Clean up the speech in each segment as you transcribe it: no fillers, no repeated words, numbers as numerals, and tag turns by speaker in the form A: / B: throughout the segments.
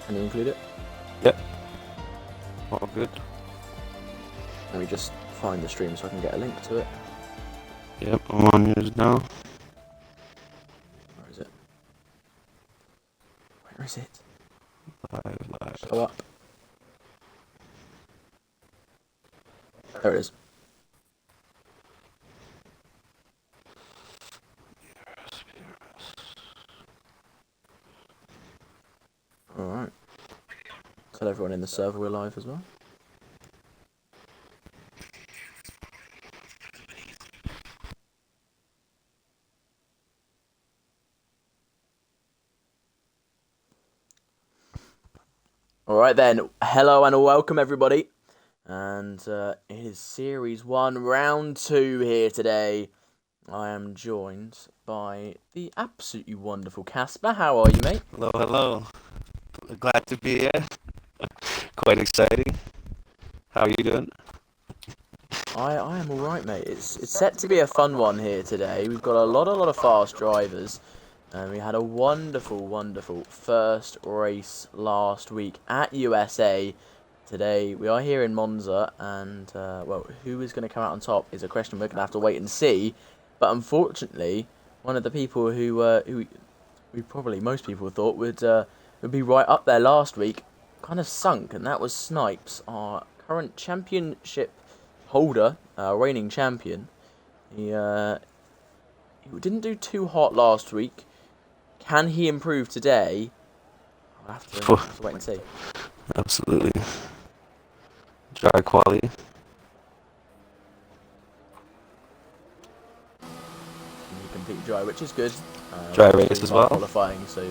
A: Can you include it?
B: Yep. All good.
A: Let me just find the stream so I can get a link to it.
B: Yep, I'm on yours now.
A: Where is it? Where is it?
B: Live.
A: Show up. There it is. Alright. Tell everyone in the server we're live as well. Alright then, hello and welcome everybody. And it is Series 1, Round 2 here today. I am joined by the absolutely wonderful Casper. How are you, mate?
B: Hello. Glad to be here. Quite exciting. How are you doing?
A: I am alright, mate. It's set to be a fun one here today. We've got a lot of fast drivers. And we had a wonderful first race last week at USA. Today we are here in Monza, and well, who is going to come out on top is a question we're going to have to wait and see. But unfortunately, one of the people who probably most people thought would be right up there last week, kind of sunk, and that was Snipes, our current championship holder, reigning champion. He didn't do too hot last week. Can he improve today? I'll have to wait and see.
B: Absolutely. Dry quality.
A: You complete dry, which is good.
B: Dry race as well.
A: Qualifying, so.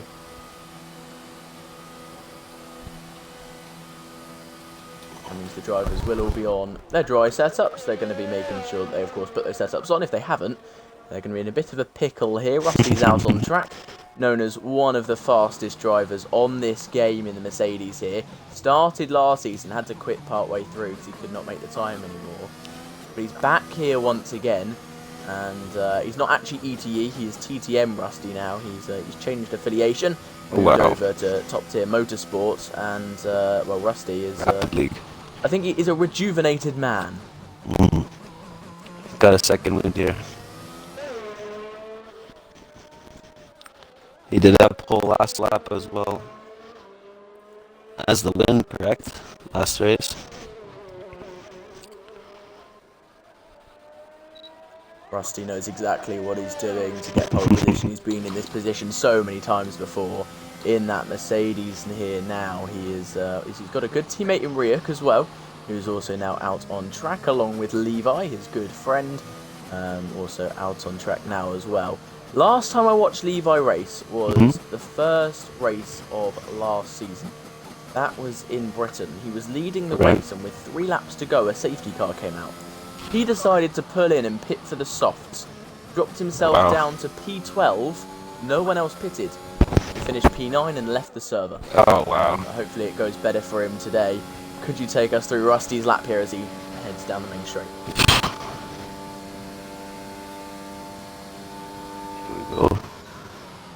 A: That means the drivers will all be on their dry setups. They're going to be making sure that they, of course, put those setups on. If they haven't, they're going to be in a bit of a pickle here. Rusty's out on track, known as one of the fastest drivers on this game in the Mercedes here. Started last season, had to quit partway through because he could not make the time anymore. But he's back here once again, and he's not actually ETE, he is TTM Rusty now. He's changed affiliation, moved over to Top Tier Motorsports, and well, Rusty is, I think he is a rejuvenated man.
B: Got a second win here. He did that pole last lap as well as the win, correct? Last race.
A: Rusty knows exactly what he's doing to get pole position. He's been in this position so many times before in that Mercedes, and here now he's got a good teammate in Riek as well, who's also now out on track along with Levi, his good friend, also out on track now as well. Last time I watched Levi race was the first race of last season. That was in Britain. He was leading the race, and with 3 laps to go, a safety car came out. He decided to pull in and pit for the softs. Dropped himself down to P12. No one else pitted. He finished P9 and left the server.
B: Oh, wow.
A: Hopefully it goes better for him today. Could you take us through Rusty's lap here as he heads down the main straight?
B: Go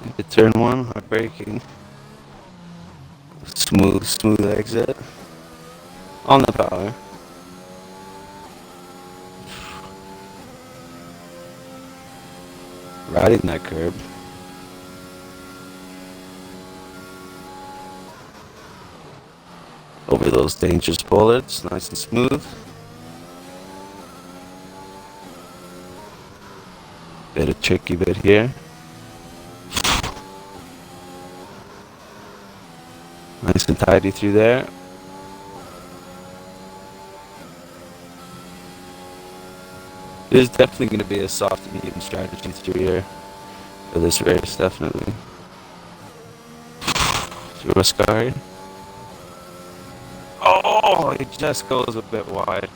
B: into turn 1, hard braking. Smooth exit. On the power. Riding that curb. Over those dangerous bullets, nice and smooth. Bit of tricky bit here. Nice and tidy through there. There's definitely going to be a soft and medium strategy through here for this race, definitely. Through a scar. Oh, it just goes a bit wide.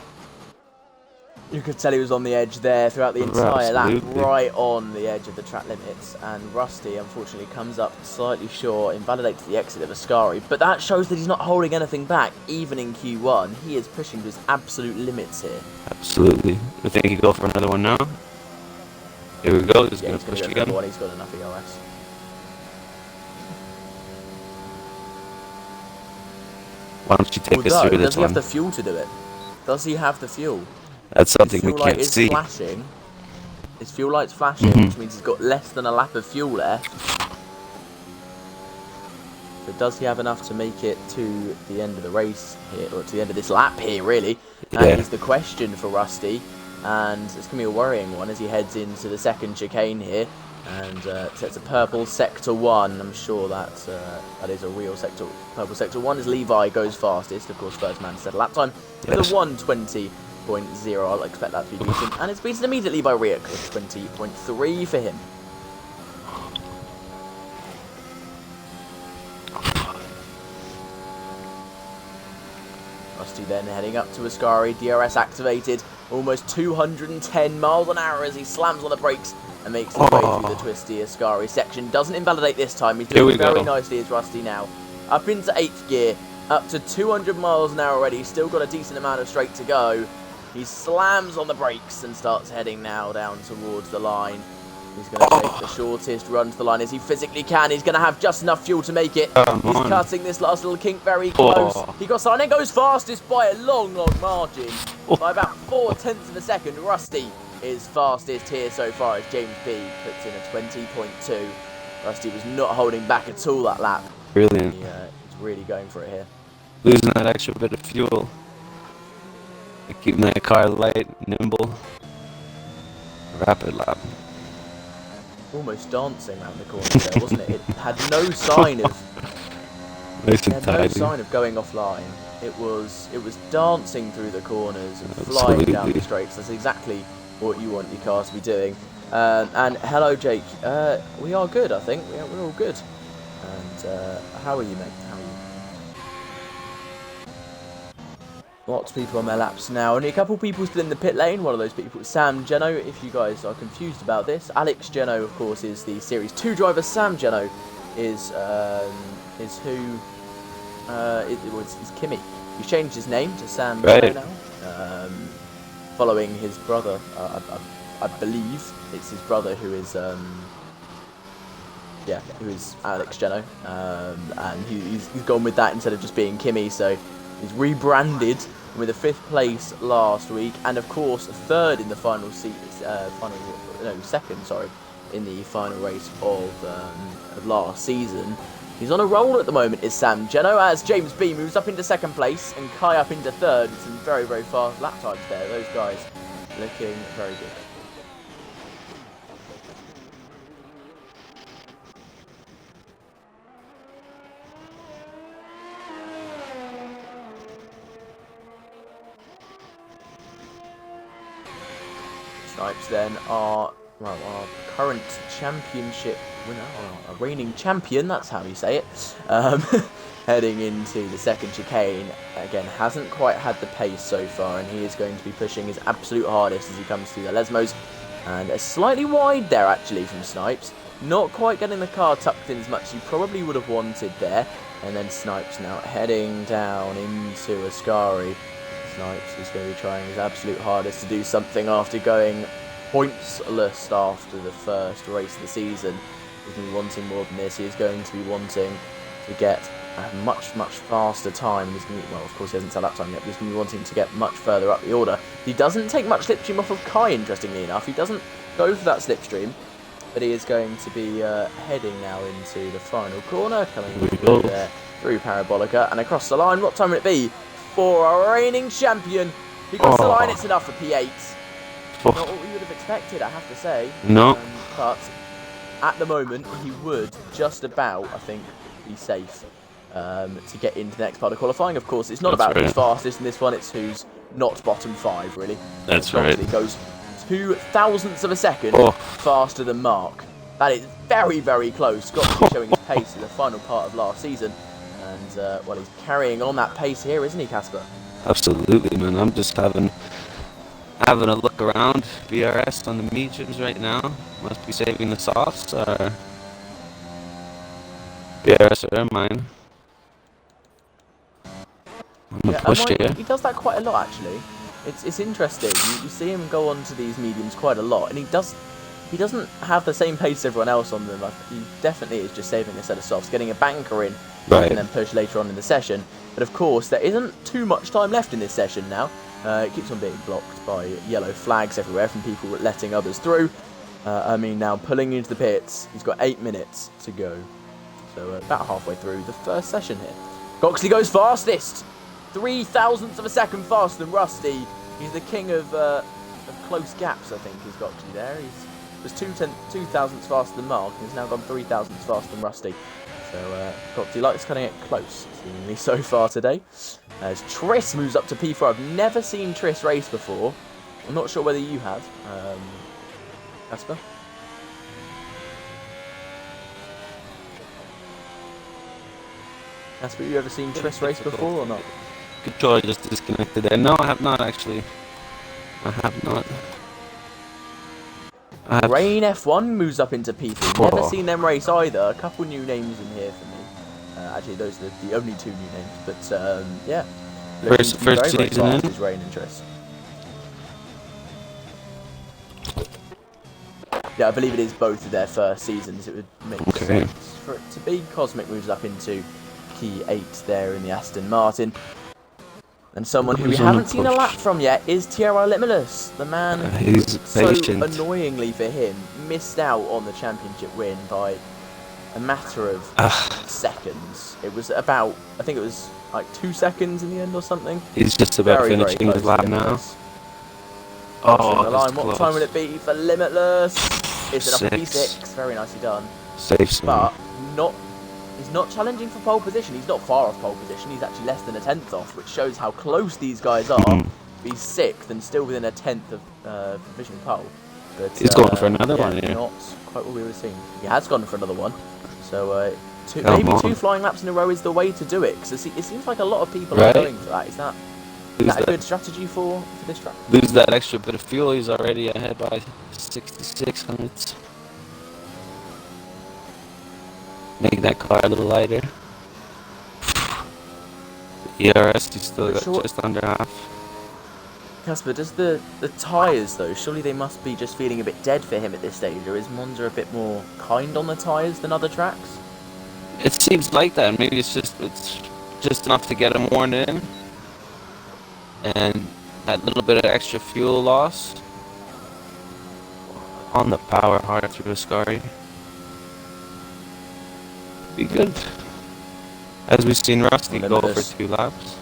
A: You could tell he was on the edge there throughout the entire lap, right on the edge of the track limits. And Rusty, unfortunately, comes up slightly short, invalidates the exit of Ascari. But that shows that he's not holding anything back, even in Q1. He is pushing to his absolute limits here.
B: Absolutely. I think he go for another one now. Here we go. He's going to push again.
A: He's got enough ERS.
B: Why don't you take us
A: Although,
B: through this
A: does he have
B: one?
A: the fuel to do it? Does he have the fuel?
B: That's
A: His
B: something we
A: fuel light
B: can't
A: is
B: see.
A: flashing. His fuel light's flashing,
B: Mhm.
A: which means he's got less than a lap of fuel left. So does he have enough to make it to the end of the race here, or to the end of this lap here, really? That
B: Yeah.
A: is the question for Rusty. And it's going to be a worrying one as he heads into the second chicane here. And sets a purple sector 1. I'm sure that is a real sector. Purple sector 1 is Levi goes fastest. Of course, first man to set a lap time with
B: Yes.
A: a 1:20.0. I'll expect that to be beaten. And it's beaten immediately by Riek with 20.3 for him. Rusty then heading up to Ascari, DRS activated, almost 210 miles an hour as he slams on the brakes and makes his way through the twisty Ascari section. Doesn't invalidate this time, he's doing very nicely as Rusty now. Up into 8th gear, up to 200 miles an hour already, still got a decent amount of straight to go. He slams on the brakes and starts heading now down towards the line. He's going to take the shortest run to the line as he physically can. He's going to have just enough fuel to make it. He's cutting this last little kink very close. He got started and goes fastest by a long, long margin. By about 0.4 of a second, Rusty is fastest here so far as James B puts in a 20.2. Rusty was not holding back at all that lap.
B: Brilliant.
A: He's really going for it here.
B: Losing that extra bit of fuel. Keeping that car light, nimble. Rapid lap.
A: Almost dancing around the corner there, wasn't it? It had no sign of going offline. It was dancing through the corners and flying down the straights. That's exactly what you want your car to be doing. And hello, Jake. We are good, I think. We're all good. And how are you, mate? How are you? Lots of people on their laps now. Only a couple people still in the pit lane. One of those people is Sam Geno, if you guys are confused about this. Alex Geno, of course, is the Series 2 driver. Sam Geno is who... it's Kimmy. He's changed his name to Sam Geno now. Following his brother, I believe it's his brother who is... who is Alex Geno. And he's gone with that instead of just being Kimmy, so... He's rebranded with a 5th place last week, and of course 3rd in the second in the final race of last season. He's on a roll at the moment, is Sam Geno, as James B moves up into 2nd place and Kai up into 3rd. Some very, very fast lap times there. Those guys looking very good. Snipes then are, well, our current championship winner, or a reigning champion, that's how you say it, heading into the second chicane. Again, hasn't quite had the pace so far, and he is going to be pushing his absolute hardest as he comes through the Lesmos. And a slightly wide there, actually, from Snipes. Not quite getting the car tucked in as much as he probably would have wanted there. And then Snipes now heading down into Ascari. Snipes is going to be trying his absolute hardest to do something after going pointsless after the first race of the season. He's going to be wanting more than this. He is going to be wanting to get a much, much faster time. He's going to be, well, of course he hasn't set lap time yet, but he's going to be wanting to get much further up the order. He doesn't take much slipstream off of Kai, interestingly enough. He doesn't go for that slipstream, but he is going to be heading now into the final corner, coming through there, through Parabolica, and across the line. What time will it be? For our reigning champion. He got the line, it's enough for P8. Not what we would have expected, I have to say.
B: No.
A: But at the moment, he would just about, I think, be safe to get into the next part of qualifying. Of course, it's not about who's fastest in this one, it's who's not bottom 5, really.
B: That's right.
A: He goes 0.02 of a second faster than Mark. That is very, very close. Got to be showing his pace in the final part of last season. And, well, he's carrying on that pace here, isn't he, Casper?
B: Absolutely, man. I'm just having a look around. BRS on the mediums right now. Must be saving the softs. BRS are mine. I'm gonna push here.
A: He does that quite a lot, actually. It's interesting. You see him go on to these mediums quite a lot, and he he doesn't have the same pace as everyone else on them. He definitely is just saving a set of softs, getting a banker in,
B: Right.
A: and then push later on in the session. But of course, there isn't too much time left in this session now. It keeps on being blocked by yellow flags everywhere from people letting others through. Now pulling into the pits. He's got 8 minutes to go. So about halfway through the first session here. Goxley goes fastest. 0.003 of a second faster than Rusty. He's the king of close gaps, I think, is Goxley there. He was 2 thousandths faster than Mark, and he's now gone 3 thousandths faster than Rusty. So Goxley likes cutting it close, seemingly so far today. As Triss moves up to P4. I've never seen Triss race before. I'm not sure whether you have, Casper. Casper, you ever seen Triss race before or not?
B: Controller just disconnected there. No, I have not actually. I have not.
A: Rain F1 moves up into P3. Never seen them race either. A couple new names in here for me. Actually, those are the only 2 new names. But yeah,
B: First season in.
A: Is Rain and Triss. Yeah, I believe it is both of their first seasons. It would make sense for it to be. Cosmic moves up into key 8 there in the Aston Martin. And someone who we haven't seen a lap from yet is TRI Limitless. The man,
B: he's
A: so
B: patient.
A: annoyingly for him, missed out on the championship win by a matter of seconds. It was about, I think it was like 2 seconds in the end or something.
B: He's just about finishing his lap now.
A: Oh, the line. What time will it be for Limitless? It's an P6. Very nicely done.
B: Safe.
A: But he's not challenging for pole position. He's not far off pole position. He's actually less than a 10th off, which shows how close these guys are. He's 6th and still within a 10th of provisional pole. But
B: he's gone for another one, yeah.
A: Not quite what we were seeing. He has gone for another one. So maybe 2 flying laps in a row is the way to do it. Because it seems like a lot of people are going for that. Is that a good strategy for this track?
B: Lose that extra bit of fuel. He's already ahead by 66 hundredths. Make that car a little lighter. The ERS, he's still got just under half.
A: Casper, does the tyres though, surely they must be just feeling a bit dead for him at this stage, or is Monza a bit more kind on the tyres than other tracks?
B: It seems like that. Maybe it's just enough to get him worn in. And that little bit of extra fuel loss on the power hard through Ascari. Be good. As we've seen Rusty go for 2 laps.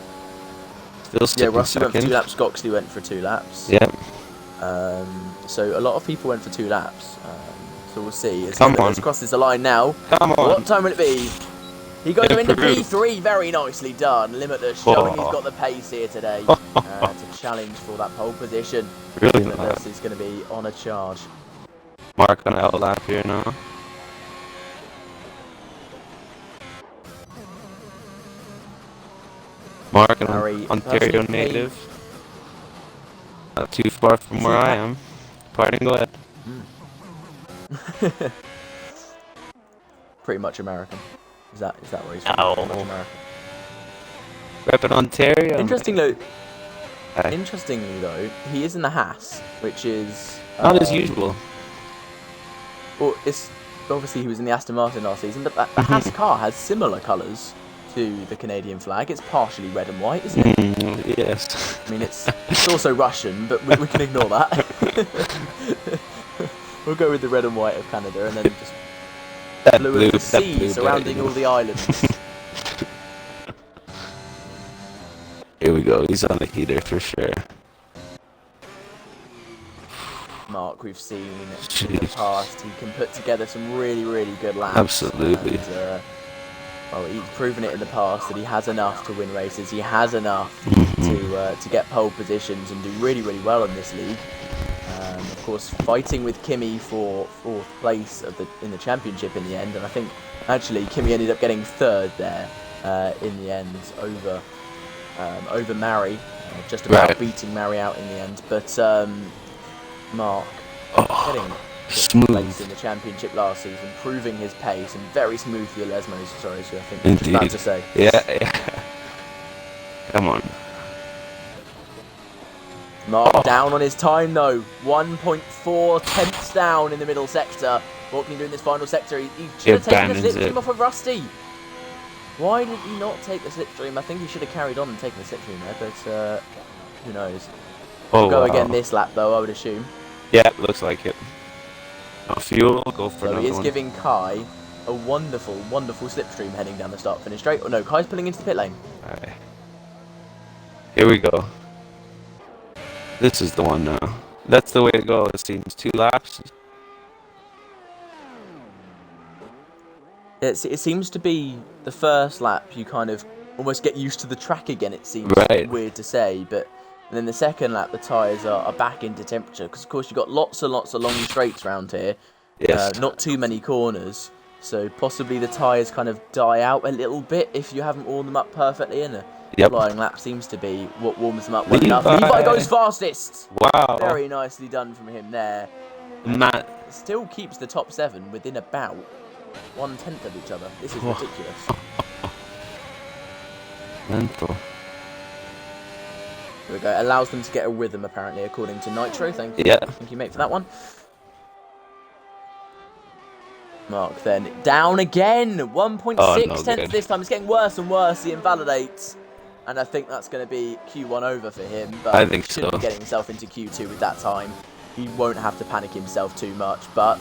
B: Still sticking
A: Rusty
B: second.
A: went for 2 laps, Goxley went for 2 laps.
B: Yeah.
A: So a lot of people went for 2 laps. So we'll see.
B: Come on.
A: Crosses the line now.
B: Come on.
A: What time will it be? He goes into P3, very nicely done. Limitless showing he's got the pace here today to challenge for that pole position.
B: Really
A: Limitless is going to be on a charge.
B: Mark on out lap here now. Mark, an Ontario native. Not too far from where I am. Pardon, go ahead.
A: Pretty much American. Is that where he's from?
B: No.
A: Pretty much American.
B: Reppin' Ontario.
A: Interestingly though, he is in the Haas, which is
B: not as usual.
A: Well, it's obviously he was in the Aston Martin last season, but the Haas car has similar colours to the Canadian flag. It's partially red and white, isn't it?
B: Yes.
A: I mean, it's also Russian, but we can ignore that. We'll go with the red and white of Canada, and then just blue of the sea surrounding all the islands.
B: Here we go. He's on the heater for sure.
A: Mark, we've seen in the past, he can put together some really, really good laps.
B: Absolutely.
A: And, well, he's proven it in the past that he has enough to win races. He has enough to get pole positions and do really, really well in this league. Of course, fighting with Kimi for 4th place in the championship in the end, and I think actually Kimi ended up getting 3rd there in the end over Mari, just about beating Mari out in the end. But Mark getting
B: smooth
A: place in the championship last season, proving his pace, and very smooth for the Lesmos. Sorry, so I think I'm just about to say.
B: Yeah. Come on.
A: Mark down on his time though. 1.4 tenths down in the middle sector. What can he do in this final sector? He should have taken the slipstream off of Rusty. Why did he not take the slipstream? I think he should have carried on and taken the slipstream there, but who knows? We'll go again this lap though, I would assume.
B: Yeah, looks like it. No fuel, go for
A: another one. So he is giving Kai a wonderful, wonderful slipstream heading down the start-finish straight. Oh no, Kai's pulling into the pit lane.
B: Alright. Here we go. This is the one now. That's the way to go, it seems. 2 laps.
A: It seems to be the first lap you kind of almost get used to the track again, it seems weird to say, but and then the second lap the tyres are back into temperature, because of course you've got lots and lots of long straights around here, not too many corners, so possibly the tyres kind of die out a little bit if you haven't warmed them up perfectly, and a flying lap seems to be what warms them up well enough. Levi goes fastest!
B: Wow!
A: Very nicely done from him there.
B: Matt
A: still keeps the top 7 within about 1/10 of each other. This is ridiculous.
B: Mental.
A: There we go. Allows them to get a rhythm, apparently, according to Nitro. Thank you. Thank you, mate, for that one. Mark then down again. 1.6 tenths this time. It's getting worse and worse. He invalidates. And I think that's going to be Q1 over for him. But
B: I think
A: he should be getting himself into Q2 with that time. He won't have to panic himself too much. But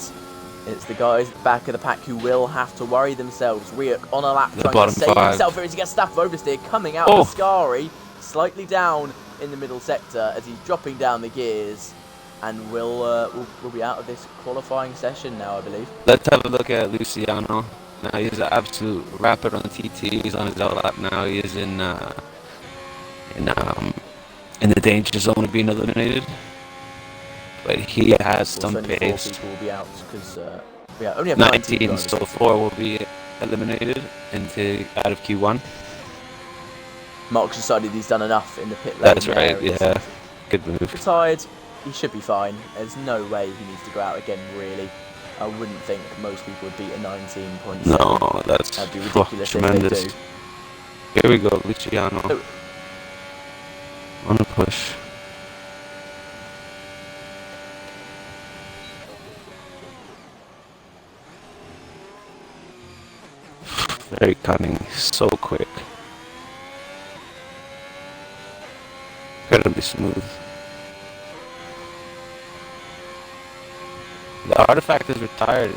A: it's the guys at the back of the pack who will have to worry themselves. Ryuk on a lap trying to save himself here as he gets staff of oversteer. Coming out of Scary. Slightly down in the middle sector as he's dropping down the gears. And we'll be out of this qualifying session now, I believe.
B: Let's have a look at Luciano. Now he's an absolute rapid on the TT. He's on his L lap now. He is in the danger zone of being eliminated. But he has some pace.
A: 24 people will be out because we only have
B: 19, so 4 will be eliminated out of Q1.
A: Mark's decided he's done enough in the pit lane.
B: That's right, yeah. Good move.
A: Retired. He should be fine. There's no way he needs to go out again, really. I wouldn't think most people would beat a 19.7.
B: No, that'd
A: be ridiculous
B: tremendous.
A: If
B: Here
A: they do.
B: we go, Luciano. On a push. Very cunning, so quick. Incredibly smooth. The artifact is retired.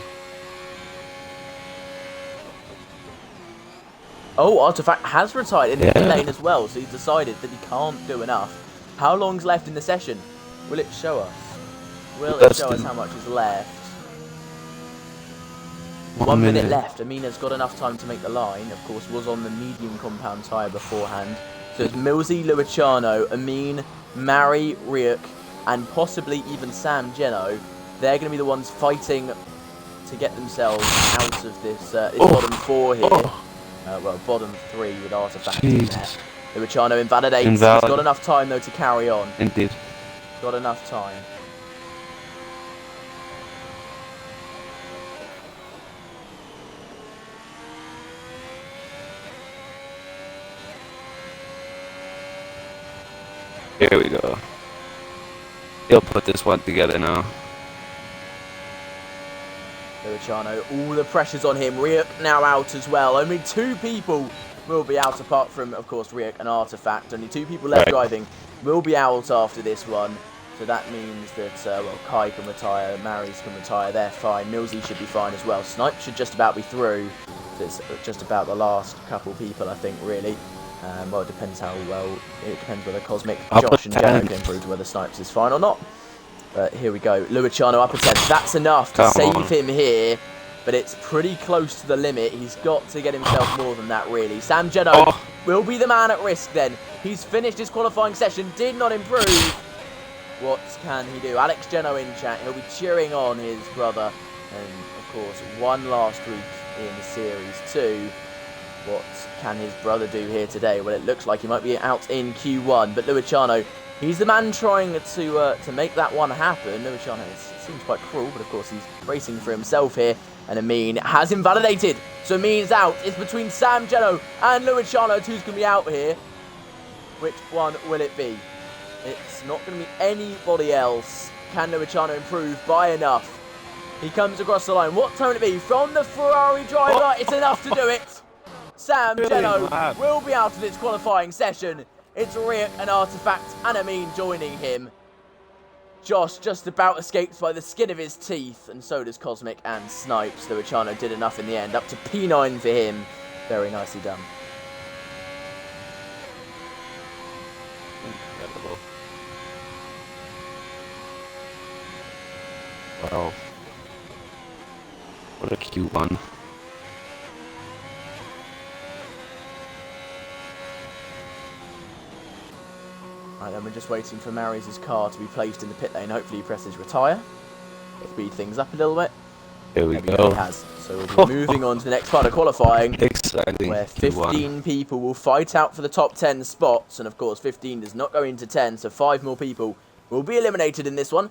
A: Oh, Artifact has retired in the pit lane as well, so he's decided that he can't do enough. How long's left in the session? Will it show us? Will it show us how much is left? 1 minute left. Amina's got enough time to make the line. Of course, was on the medium compound tyre beforehand. So it's Millsy, Luciano, Amin, Mari, Ryuk, and possibly even Sam Geno. They're going to be the ones fighting to get themselves out of this, bottom 4 here. Well, bottom 3 with Artifact in there. Luciano invalidates. He's got enough time, though, to carry on.
B: Indeed.
A: Got enough time.
B: Here we go. He'll put this one together now.
A: Luciano, all the pressure's on him. Ryuk now out as well. Only 2 people will be out, apart from, of course, Ryuk and Artifact. Only 2 people left driving will be out after this one. So that means that, well, Kai can retire, Maris can retire, they're fine. Millsy should be fine as well. Snipe should just about be through. So it's just about the last couple people, I think, really. Well, it depends how well, it depends whether Cosmic, Josh and Jenna can prove to whether Snipes is fine or not. But here we go. Luciano up a 10th. That's enough to save him here. But it's pretty close to the limit. He's got to get himself more than that, really. Sam Geno will be the man at risk then. He's finished his qualifying session. Did not improve. What can he do? Alex Geno in chat. He'll be cheering on his brother. And, of course, one last week in Series 2. What can his brother do here today? Well, it looks like he might be out in Q1. But Luciano, he's the man trying to make that one happen. Luciano seems quite cruel, but of course he's racing for himself here. And Amin has invalidated. So Amin's out. It's between Sam Geno and Luciano. Who's going to be out here? Which one will it be? It's not going to be anybody else. Can Luciano improve by enough? He comes across the line. What time will it be from the Ferrari driver? It's enough to do it. Sam Geno will be out of this qualifying session. It's Rick, an Artifact, and Amin joining him. Josh just about escapes by the skin of his teeth, and so does Cosmic and Snipes. Luciano did enough in the end. Up to P9 for him. Very nicely done.
B: Incredible. Wow. What a cute one.
A: Right, then we're just waiting for Marius' car to be placed in the pit lane. Hopefully he presses retire. Speed things up a little bit.
B: Here we
A: Maybe
B: go.
A: He has. So we'll be moving on to the next part of qualifying.
B: Exciting.
A: Where 15 people will fight out for the top 10 spots. And of course 15 does not go into 10. So 5 more people will be eliminated in this one.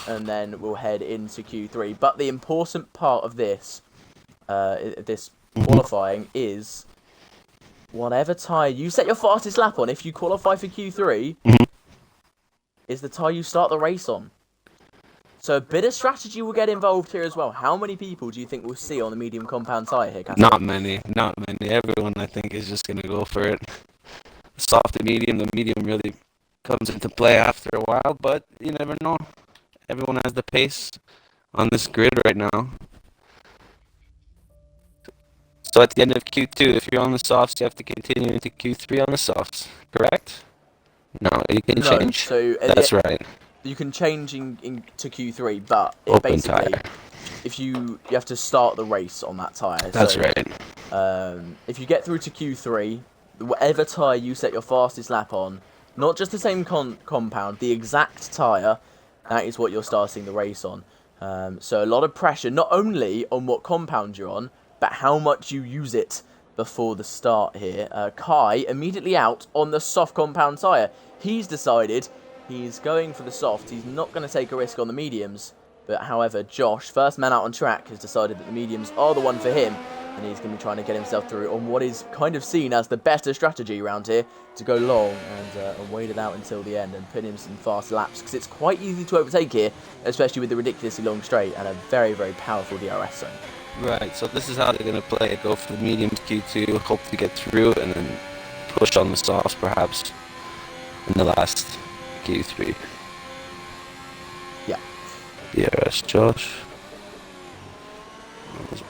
A: And then we'll head into Q3. But the important part of this, qualifying is whatever tyre you set your fastest lap on, if you qualify for Q3, is the tyre you start the race on. So a bit of strategy will get involved here as well. How many people do you think we'll see on the medium compound tyre here, Casper?
B: Not many. Everyone, I think, is just going to go for it. Soft and medium. The medium really comes into play after a while, but you never know. Everyone has the pace on this grid right now. So at the end of Q2, if you're on the softs, you have to continue into Q3 on the softs, correct? No, you can change.
A: So
B: that's right.
A: You can change to Q3, but
B: Open tire.
A: if you have to start the race on that tyre.
B: That's right.
A: If you get through to Q3, whatever tyre you set your fastest lap on, not just the same compound, the exact tyre, that is what you're starting the race on. So a lot of pressure, not only on what compound you're on, but how much you use it before the start here. Kai immediately out on the soft compound tyre. He's decided he's going for the soft. He's not going to take a risk on the mediums. But however, Josh, first man out on track, has decided that the mediums are the one for him. And he's going to be trying to get himself through on what is kind of seen as the better strategy around here, to go long and wait it out until the end and put in some fast laps. Because it's quite easy to overtake here, especially with the ridiculously long straight and a very, very powerful DRS zone.
B: Right, so this is how they're going to play it. Go for the mediums Q2, hope to get through, and then push on the softs perhaps in the last Q3.
A: Yeah.
B: BRS Josh.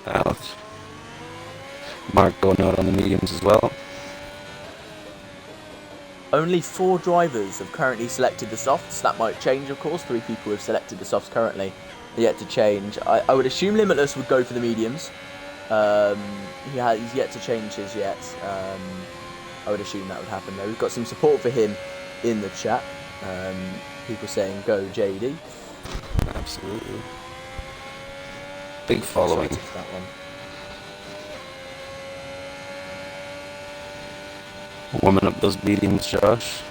B: Out. Mark going out on the mediums as well.
A: Only 4 drivers have currently selected the softs. That might change, of course. 3 people have selected the softs currently. Yet to change. I would assume Limitless would go for the mediums. He's yet to change his yet. I would assume that would happen though. We've got some support for him in the chat. People saying go JD.
B: Absolutely. Big following.
A: That one.
B: Warming up those mediums, Josh.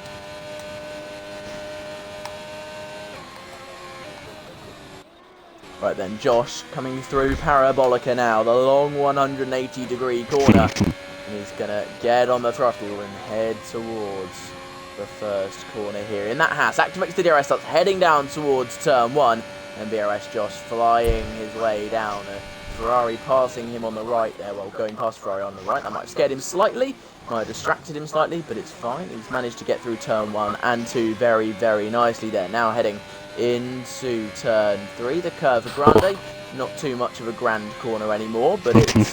A: Right then, Josh coming through Parabolica now, the long 180-degree corner. And he's going to get on the throttle and head towards the first corner here. In that Haas, activates the DRS, starts heading down towards turn 1. And BRS Josh flying his way down. Ferrari passing him on the right there, well, going past Ferrari on the right. That might have scared him slightly, might have distracted him slightly, but it's fine. He's managed to get through turn 1 and 2 very, very nicely there. Now heading into turn 3, the Curva Grande. Not too much of a grand corner anymore, but it's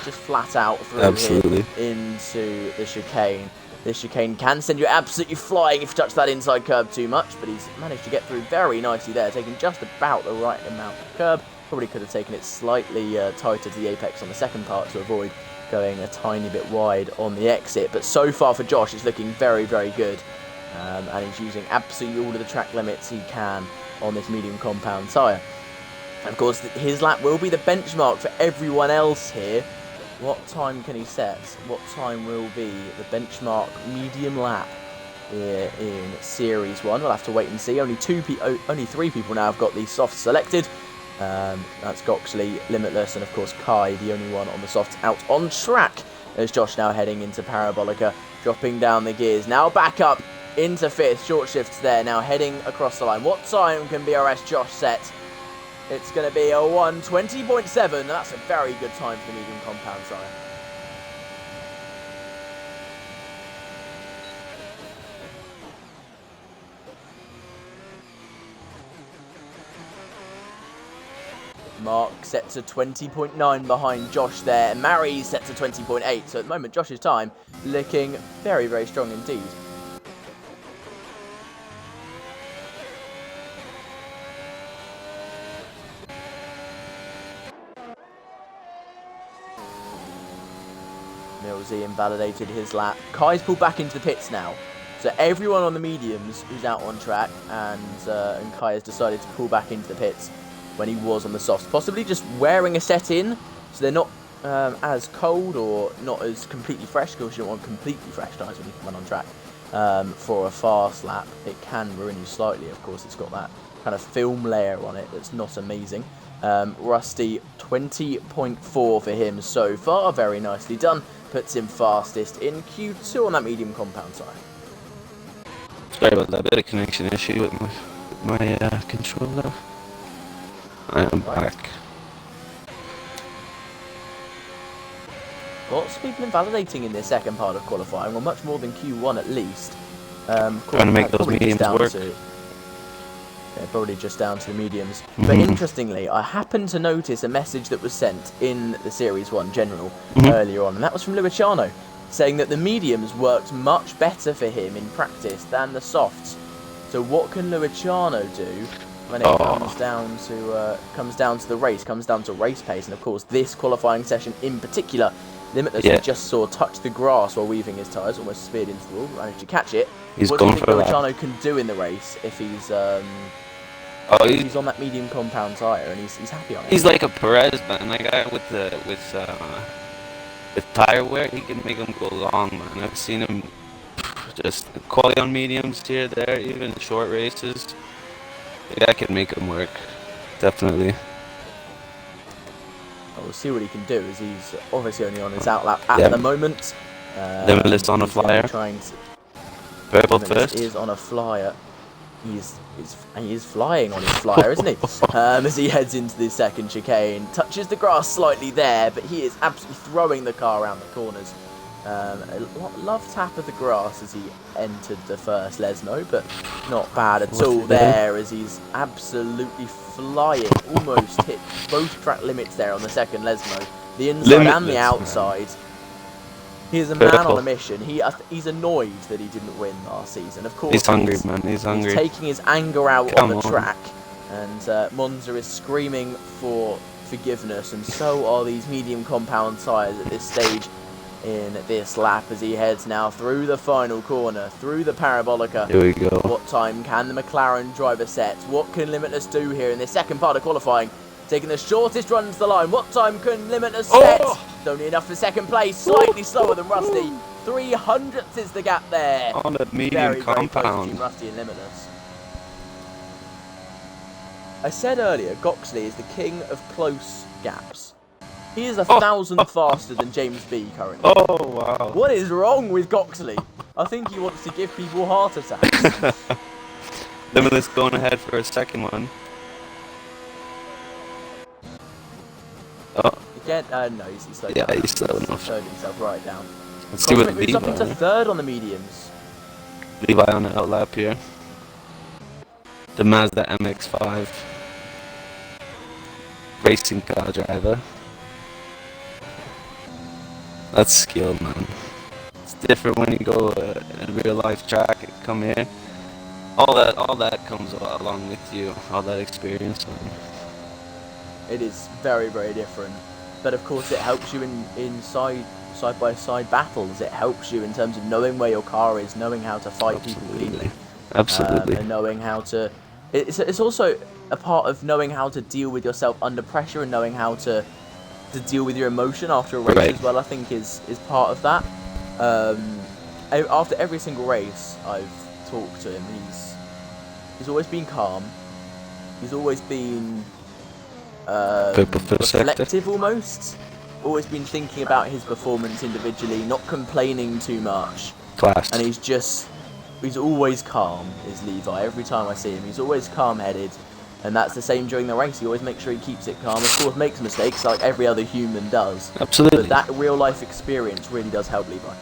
A: just flat out through here into the chicane. This chicane can send you absolutely flying if you touch that inside curb too much, but he's managed to get through very nicely there, taking just about the right amount of curb. Probably could have taken it slightly tighter to the apex on the second part to avoid going a tiny bit wide on the exit. But so far for Josh, it's looking very, very good. And he's using absolutely all of the track limits he can on this medium compound tyre. And of course, his lap will be the benchmark for everyone else here. What time can he set? What time will be the benchmark medium lap here in Series 1? We'll have to wait and see. Only 3 people now have got the softs selected. That's Goxley, Limitless, and of course Kai, the only one on the softs out on track. There's Josh now heading into Parabolica, dropping down the gears. Now back up into 5th. Short shifts there, now heading across the line. What time can BRS Josh set? It's going to be a 1:20.7. That's a very good time for the medium compound sire. Mark set to 20.9 behind Josh there. Mary set to 20.8. So at the moment, Josh's time looking very, very strong indeed. Millsy invalidated his lap. Kai's pulled back into the pits now. So everyone on the mediums who's out on track, and Kai has decided to pull back into the pits when he was on the softs, possibly just wearing a set in, so they're not as cold or not as completely fresh, because you don't want completely fresh tyres when you run on track for a fast lap. It can ruin you slightly, of course. It's got that kind of film layer on it that's not amazing. Rusty, 20.4 for him so far, very nicely done. Puts him fastest in Q2 on that medium compound side.
B: Sorry about that bit of connection issue with my controller. I am back.
A: Lots of people invalidating in this second part of qualifying, well, much more than Q1 at least.
B: Trying to make those mediums work.
A: Probably just down to the mediums. But interestingly, I happened to notice a message that was sent in the Series 1 General earlier on, and that was from Luciano, saying that the mediums worked much better for him in practice than the softs. So what can Luciano do when it comes down to the race, comes down to race pace? And of course, this qualifying session in particular, Limitless we just saw touch the grass while weaving his tyres, almost speared into the wall, managed to catch it. What do you think Luciano can do in the race if he's he's on that medium compound tyre and he's happy on it?
B: He's like a Perez, man. That guy with tyre wear, he can make him go long, man. I've seen him just quali on mediums here, there, even short races. The guy can make him work, definitely.
A: We'll see what he can do, as he's obviously only on his outlap at the moment.
B: Limitless on a flyer. Purple first.
A: Is on a flyer. He is flying on his flyer, isn't he? As he heads into the second chicane. Touches the grass slightly there, but he is absolutely throwing the car around the corners. A love tap of the grass as he entered the first Lesmo, but not bad at all there, as he's absolutely flying. Almost hit both track limits there on the second Lesmo. The inside and the outside. He is a man on a mission. He's annoyed that he didn't win last season. Of course,
B: he's hungry, man. He's hungry.
A: He's taking his anger out on the track, and Monza is screaming for forgiveness, and so are these medium compound tyres at this stage in this lap, as he heads now through the final corner, through the Parabolica.
B: Here we go.
A: What time can the McLaren driver set? What can Limitless do here in this second part of qualifying? Taking the shortest run to the line. What time can Limitless set? It's only enough for second place. Slightly slower than Rusty. 300ths is the gap there.
B: On a medium compound.
A: Very close between Rusty and Limitless. I said earlier, Goxley is the king of close gaps. He is 1,000th faster than James B currently.
B: Oh, wow.
A: What is wrong with Goxley? I think he wants to give people heart attacks.
B: Limitless going ahead for a second one.
A: Again, no, he's slow.
B: Yeah, he's slow enough.
A: Slowed himself right down.
B: Let's see what
A: Levi. Up into third on the mediums.
B: Levi on the outlap here. The Mazda MX-5 racing car driver. That's skill, man. It's different when you go in real life track and come here. All that comes along with you. All that experience, man.
A: It is very, very different. But of course, it helps you in side-by-side battles. It helps you in terms of knowing where your car is, knowing how to fight people cleanly.
B: Absolutely.
A: And knowing how to... It's also a part of knowing how to deal with yourself under pressure, and knowing how to deal with your emotion after a race as well, I think is part of that. After every single race I've talked to him, he's always been calm. He's always been reflective almost. Always been thinking about his performance individually, not complaining too much.
B: Class.
A: And he's just he's always calm, is Levi. Every time I see him, he's always calm-headed. And that's the same during the race. He always makes sure he keeps it calm. Of course, makes mistakes like every other human does.
B: Absolutely.
A: But that real-life experience really does help Levi.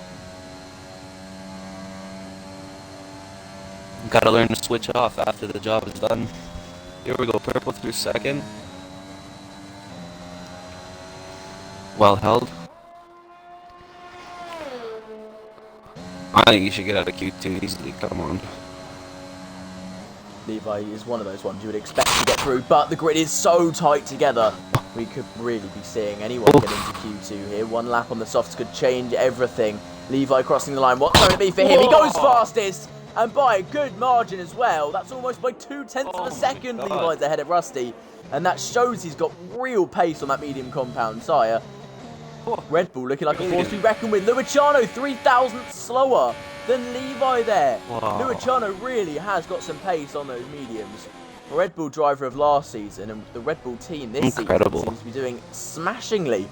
B: Gotta learn to switch off after the job is done. Here we go, purple through second. Well held. I think you should get out of Q2 easily, come on.
A: Levi is one of those ones you would expect to get through, but the grid is so tight together. We could really be seeing anyone get into Q2 here. One lap on the softs could change everything. Levi crossing the line. What's going to be for him? He goes fastest, and by a good margin as well. That's almost by 0.2 of a second. Levi's ahead of Rusty, and that shows he's got real pace on that medium compound tyre. Red Bull looking like a force to be reckoned with. Luciano 3,000 slower than Levi there.
B: Wow.
A: Luciano really has got some pace on those mediums. A Red Bull driver of last season, and the Red Bull team this season seems to be doing smashingly.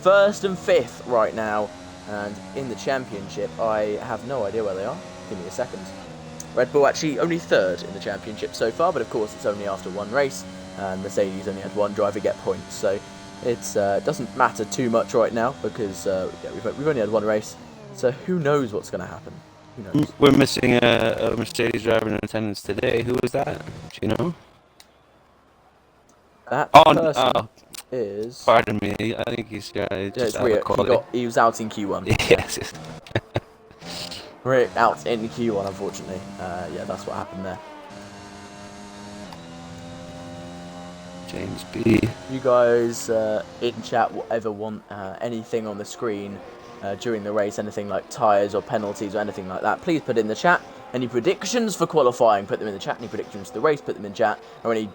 A: 1st and 5th right now, and in the championship, I have no idea where they are. Give me a second. Red Bull actually only 3rd in the championship so far, but of course it's only after one race, and Mercedes only had one driver get points, so it doesn't matter too much right now because we've only had one race, so who knows what's going to happen? Who knows?
B: We're missing a Mercedes driver in attendance today. Who was that? Do you know?
A: That person is...
B: Pardon me, I think he's just out of quality.
A: He was out in Q1.
B: Yes.
A: Rick out in Q1, unfortunately. Yeah, that's what happened there.
B: James B.
A: You guys in chat ever want anything on the screen during the race, anything like tyres or penalties or anything like that, please put it in the chat. Any predictions for qualifying, put them in the chat. Any predictions for the race, put them in the chat. Or any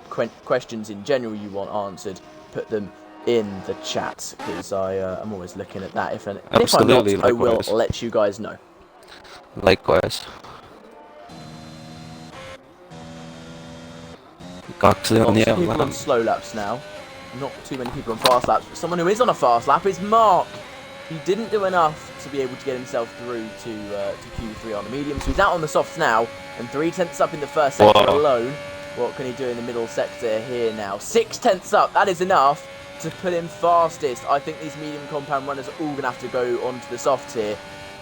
A: questions in general you want answered, put them in the chat, because I'm always looking at that. If I'm not, I will let you guys know.
B: Likewise. Goxley on the
A: people on slow laps now. Not too many people on fast laps, but someone who is on a fast lap is Mark. He didn't do enough to be able to get himself through to Q3 on the medium, so he's out on the softs now, and 3/10 up in the first sector alone. What can he do in the middle sector here now? 6/10 up, that is enough to put him fastest. I think these medium compound runners are all going to have to go onto the softs here,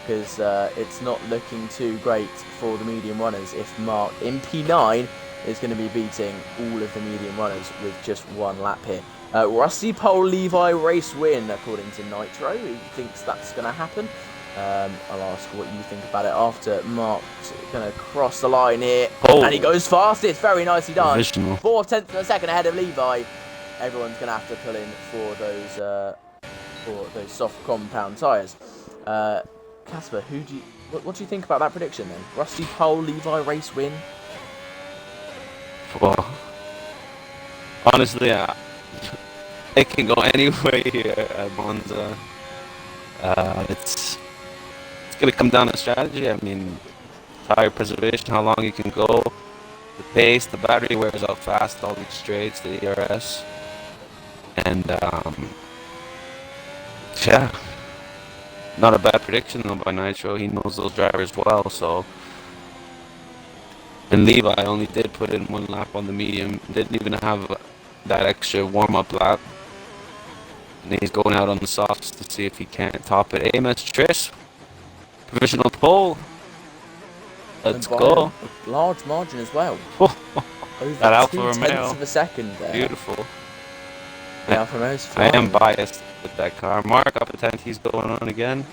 A: because it's not looking too great for the medium runners if Mark in P9 is going to be beating all of the medium runners with just one lap here. Rusty Pole Levi race win, according to Nitro. He thinks that's going to happen. I'll ask what you think about it after Mark's going to cross the line here. Oh. And he goes fastest. Very nicely done. 4/10 of a second ahead of Levi. Everyone's going to have to pull in for those soft compound tyres. Casper, what do you think about that prediction then? Rusty Pole Levi race win?
B: Well, honestly, it can go any way here at Monza. It's going to come down to strategy. I mean, tire preservation, how long you can go, the pace, the battery wears out fast, all these straights, the BRS. And, yeah, not a bad prediction though by Nitro. He knows those drivers well, so... And Levi only did put in one lap on the medium, didn't even have that extra warm-up lap. And he's going out on the softs to see if he can't top it. AMS Trish, provisional pole. Let's go.
A: A large margin as well. Over
B: that Alfa
A: 2/10 of a second there.
B: Beautiful.
A: The Alfa Romeo's
B: I am biased with that car. Mark up a 10, he's going on again.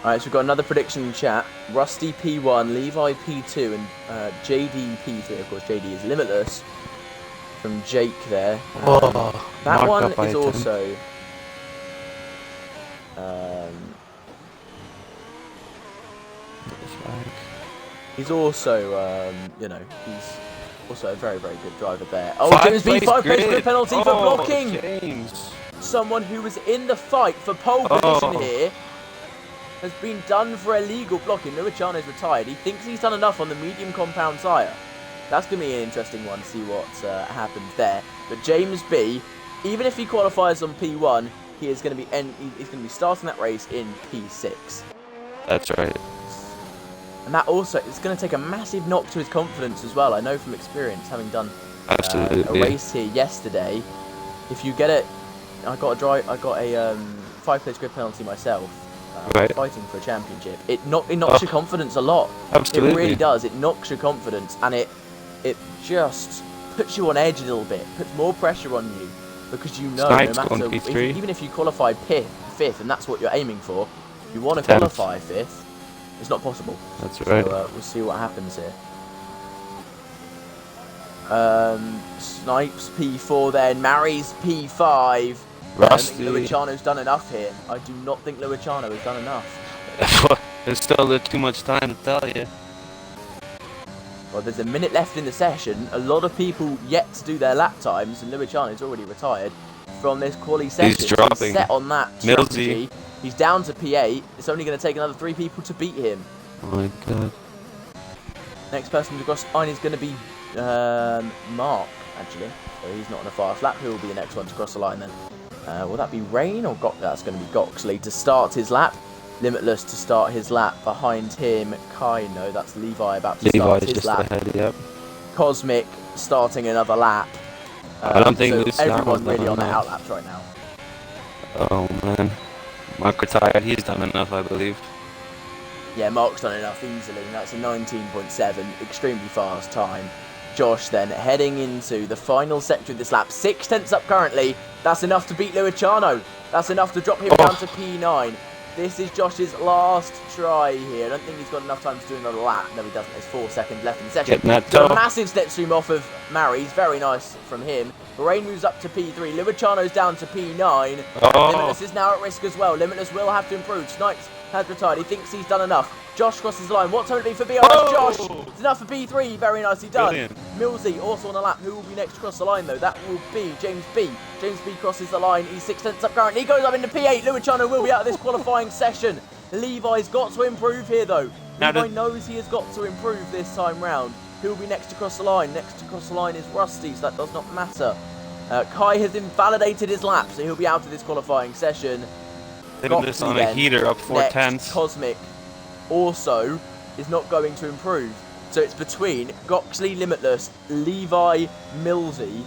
A: Alright, so we've got another prediction in chat. Rusty P1, Levi P2, and JD P3. Of course, JD is limitless. From Jake there. That one is also... he's also, you know, he's also a very, very good driver there. Oh, James B, 5 place grid penalty for blocking!
B: James.
A: Someone who was in the fight for pole position here has been done for illegal blocking. Luciano's retired. He thinks he's done enough on the medium compound tyre. That's going to be an interesting one to see what happens there. But James B, even if he qualifies on P1, he is going to be he's going to be starting that race in P6.
B: That's right.
A: And that also, it's going to take a massive knock to his confidence as well. I know from experience, having done a
B: Absolutely.
A: race here yesterday. If you get it, I got a 5-place grid penalty myself.
B: Right.
A: Fighting for a championship. It knocks your confidence a lot.
B: Absolutely.
A: It really does. It knocks your confidence, and it just puts you on edge a little bit. Puts more pressure on you because you know
B: Snipes
A: no matter
B: going P3.
A: even if you qualify fifth, and that's what you're aiming for. If you want to
B: 10th.
A: qualify fifth, it's not possible.
B: That's right.
A: So we'll see what happens here. Snipes P4 then, Mary's P5.
B: Rusty.
A: I don't think Luciano's done enough here. I do not think Luciano has done enough.
B: There's still too much time to tell you.
A: Well, there's a minute left in the session. A lot of people yet to do their lap times, and Luciano's already retired from this quali session.
B: He's dropping.
A: He's set on that strategy. He's down to P8. It's only going to take another 3 people to beat him.
B: Oh my god.
A: Next person to cross the line is going to be Mark, actually. So he's not on a fast lap. Who will be the next one to cross the line then? Will that be Rain or That's going to be Goxley to start his lap. Limitless to start his lap. Behind him, Kai. No, that's Levi about to start his
B: just
A: lap.
B: Ahead, yep.
A: Cosmic starting another lap.
B: I don't think
A: so everyone really on
B: the
A: their out laps right now.
B: Oh man. Mark retired. He's done enough, I believe.
A: Yeah, Mark's done enough easily. That's a 19.7, extremely fast time. Josh then heading into the final sector of this lap. 6 tenths up currently. That's enough to beat Luciano. That's enough to drop him down to P9. This is Josh's last try here. I don't think he's got enough time to do another lap. No, he doesn't. There's 4 seconds left in the session. Got a massive slipstream off of Mary's. Very nice from him. Rain moves up to P3. Luciano's down to P9. Limitless is now at risk as well. Limitless will have to improve. Snipes has retired. He thinks he's done enough. Josh crosses the line. What time will it be for BRS? Josh! It's enough for P3. Very nicely done.
B: Brilliant.
A: Millsy also on the lap. Who will be next to cross the line though? That will be James B. James B crosses the line. He's 6 tenths up currently. He goes up into P8. Luciano will be out of this qualifying session. Levi's got to improve here though. Levi knows he has got to improve this time round. Who will be next to cross the line? Next to cross the line is Rusty, so that does not matter. Kai has invalidated his lap, so he'll be out of this qualifying session.
B: This on a heater up 4 tenths.
A: Cosmic also is not going to improve. So it's between Goxley, Limitless, Levi, Millsy,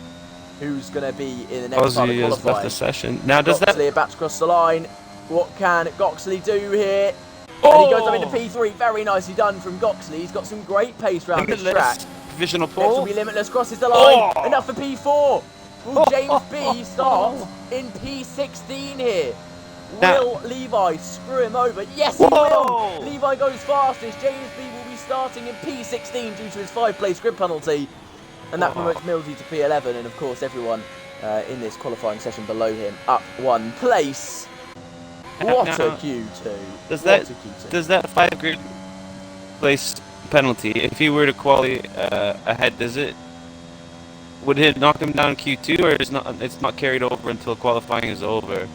A: who's going to be in the next part of qualifying.
B: Left the session. Now does
A: Goxley about to cross the line. What can Goxley do here? And he goes up into P3. Very nicely done from Goxley. He's got some great pace around this track.
B: Provisional pole.
A: Next will be Limitless, crosses the line. Enough for P4. Will James B start in P16 here? Will Levi screw him over? Yes, he will! Levi goes fastest. James B will be starting in P16 due to his 5-place grid penalty. And that promotes Millsy to P11. And of course, everyone in this qualifying session below him up 1 place. What a Q2.
B: Does that 5 grid place penalty, if he were to quali ahead, would it knock him down Q2, or it's not carried over until qualifying is over?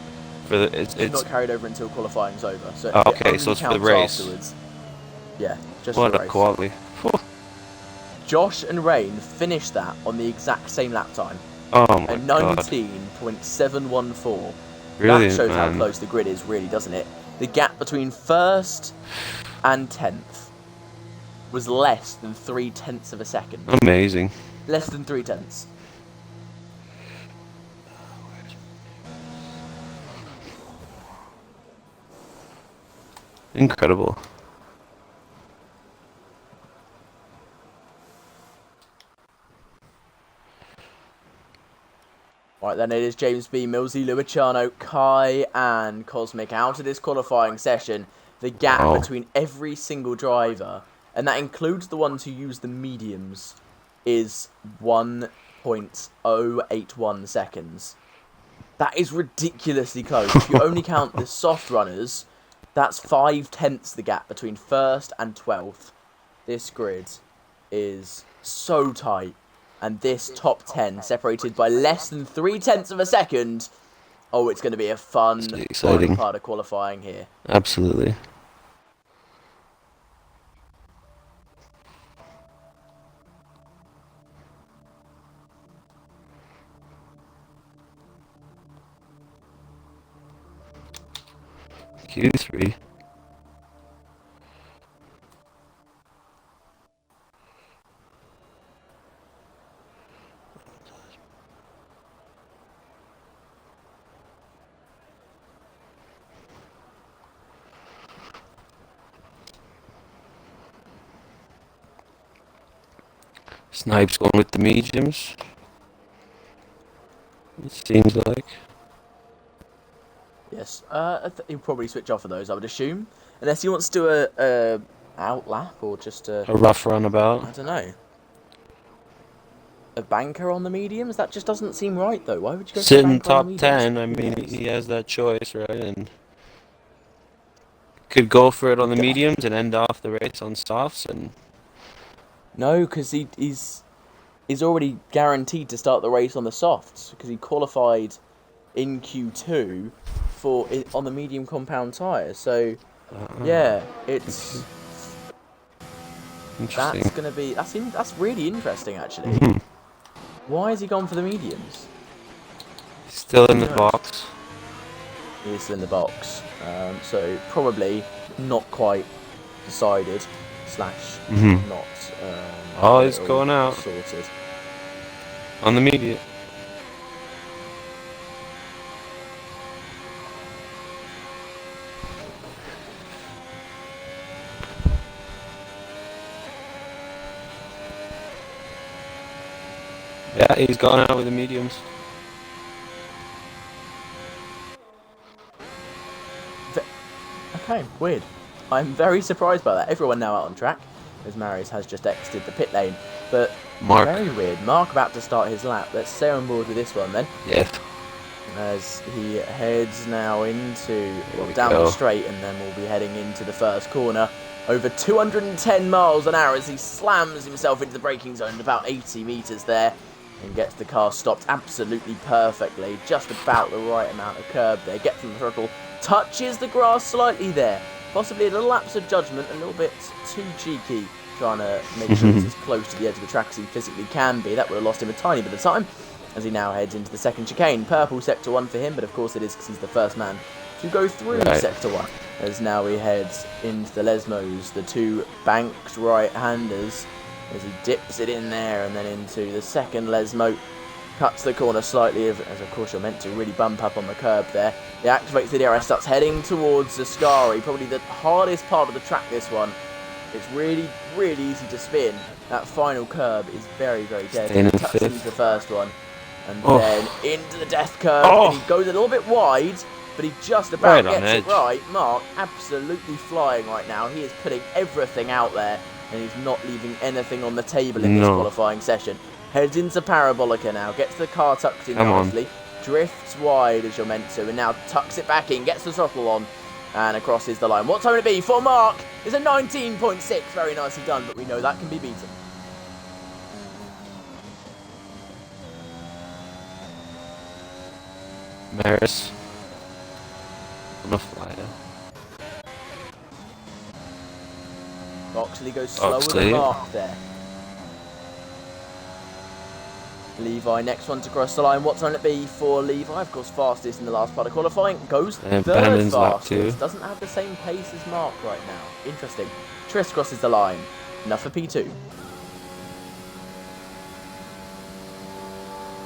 B: It's
A: not carried over until qualifying is over. So
B: so it's for the race.
A: Afterwards. Yeah, just
B: what
A: for the
B: a
A: race.
B: quali.
A: Josh and Rain finished that on the exact same lap time.
B: Oh my
A: god. 19.714.
B: Brilliant,
A: that shows
B: man.
A: how close the grid is, really, doesn't it? The gap between 1st and 10th was less than 3 tenths of a second.
B: Amazing.
A: Less than 3 tenths.
B: Incredible.
A: Right, then it is James B, Millsy, Luciano, Kai, and Cosmic out of this qualifying session. The gap between every single driver, and that includes the ones who use the mediums, is 1.081 seconds. That is ridiculously close. If you only count the soft runners, that's 5 tenths the gap between 1st and 12th. This grid is so tight. And this top 10 separated by less than 3 tenths of a second. Oh, it's going to be a fun part of qualifying here.
B: Absolutely. Q3. Snipes going with the mediums. It seems like.
A: Yes, he'll probably switch off of those, I would assume. Unless he wants to do a outlap or just
B: A rough runabout.
A: I don't know. A banker on the mediums? That just doesn't seem right, though. Why would you go for a
B: Sitting
A: banker on the
B: top
A: mediums?
B: 10, I mean, he has that choice, right? And could go for it on the mediums and end off the race on softs. And
A: no, because he's already guaranteed to start the race on the softs because he qualified in Q2 on the medium compound tyres. So yeah, it's
B: interesting.
A: that's gonna be that's really interesting actually. Why has he gone for the mediums?
B: He's still in the box.
A: He is in the box, so probably not quite decided / not.
B: Oh, he's going out
A: sorted
B: on the medium. Yeah, he's gone out with the mediums.
A: Okay, weird. I'm very surprised by that. Everyone now out on track, as Marius has just exited the pit lane. But
B: Mark.
A: Very weird. Mark about to start his lap. Let's stay on board with this one then.
B: Yes.
A: As he heads now down the straight, and then we'll be heading into the first corner. Over 210 miles an hour as he slams himself into the braking zone at about 80 metres there. And gets the car stopped absolutely perfectly. Just about the right amount of curb there. Gets from the throttle. Touches the grass slightly there. Possibly a little lapse of judgment. A little bit too cheeky. Trying to make sure he's as close to the edge of the track as he physically can be. That would have lost him a tiny bit of time. As he now heads into the second chicane. Purple sector 1 for him. But of course it is because he's the first man to go through sector 1. As now he heads into the Lesmos. The two banked right-handers. As he dips it in there and then into the second Lesmo. Cuts the corner slightly, as of course you're meant to really bump up on the curb there. He activates the DRS, starts heading towards Ascari. Probably the hardest part of the track, this one. It's really, really easy to spin. That final curb is very, very deadly. He tucks into the first one. And then into the death curve. And he goes a little bit wide, but he just about gets it right. Mark, absolutely flying right now. He is putting everything out there. And he's not leaving anything on the table in this qualifying session. Heads into Parabolica now. Gets the car tucked in nicely. Drifts wide as you're meant to. And now tucks it back in. Gets the throttle on. And crosses the line. What time will it be for Mark? It's a 19.6. Very nicely done. But we know that can be beaten.
B: Maris. I'm going to fly now.
A: Oxley goes slower than Mark there. Levi, next one to cross the line. What time will it be for Levi? Of course, fastest in the last part of qualifying. Goes third fastest. Doesn't have the same pace as Mark right now. Interesting. Tris crosses the line. Enough for P2.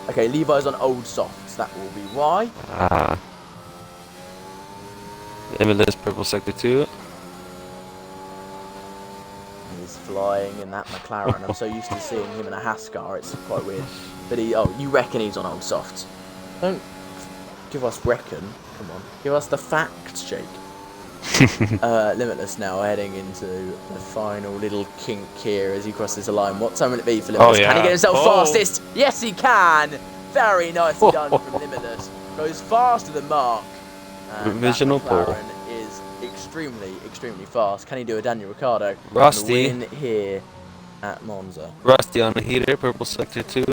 A: Okay, Levi's on old softs. That will be why.
B: Limitless purple sector 2.
A: Flying in that McLaren. I'm so used to seeing him in a Haskar, it's quite weird. But you reckon he's on old softs. Don't give us reckon, come on. Give us the facts, Jake. Limitless now heading into the final little kink here as he crosses the line. What time will it be for Limitless? Can he get himself fastest? Yes, he can! Very nicely done from Limitless. Goes faster than Mark.
B: Provisional pole.
A: Is extremely, extremely fast. Can he do a Daniel Ricciardo?
B: Rusty.
A: Win here at Monza.
B: Rusty on the heater, purple sector 2.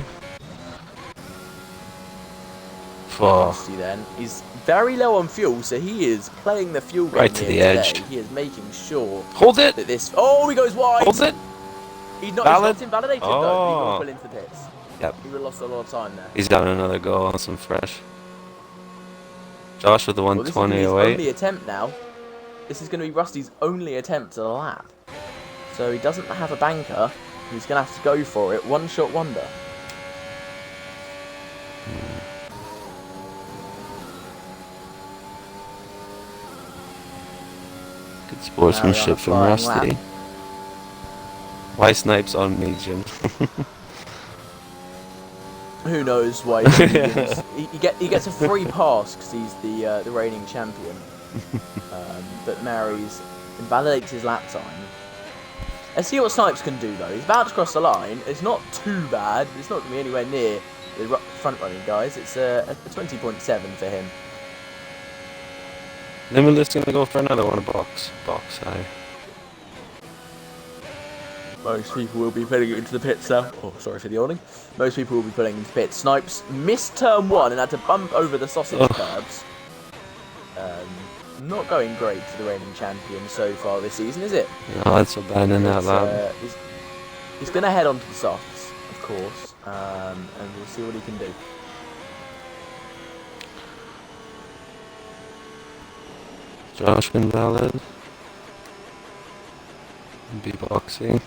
A: Rusty then. He's very low on fuel, so he is playing the fuel game
B: right to the edge.
A: He is making sure
B: Hold it.
A: That this. Oh, he goes wide.
B: Hold it.
A: He's not invalidated though. He got pulled into the pits.
B: Yep.
A: He would have lost a lot of time there.
B: He's done another go on some fresh. Josh with the 120
A: this is
B: away.
A: His only attempt now. This is going to be Rusty's only attempt at a lap. So he doesn't have a banker. He's going to have to go for it. One shot wonder.
B: Good sportsmanship from Rusty. Why snipes on medium?
A: Who knows why he's in mediums? He gets a free pass because he's the reigning champion. But Mary's invalidates his lap time. Let's see what Snipes can do though. He's about to cross the line. It's not too bad. It's not going to be anywhere near the front running guys. It's a 20.7 for him.
B: Limitless gonna go for another one. Box.
A: Most people will be putting it into the pits now. Oh, sorry for the yawning. Most people will be putting it into the pits. Snipes missed turn 1 and had to bump over the sausage curbs. Not going great for the reigning champion so far this season, is it?
B: No, that's so bad in that lap.
A: He's going to head on to the softs, of course, and we'll see what he can do.
B: Josh invalid. B-boxing.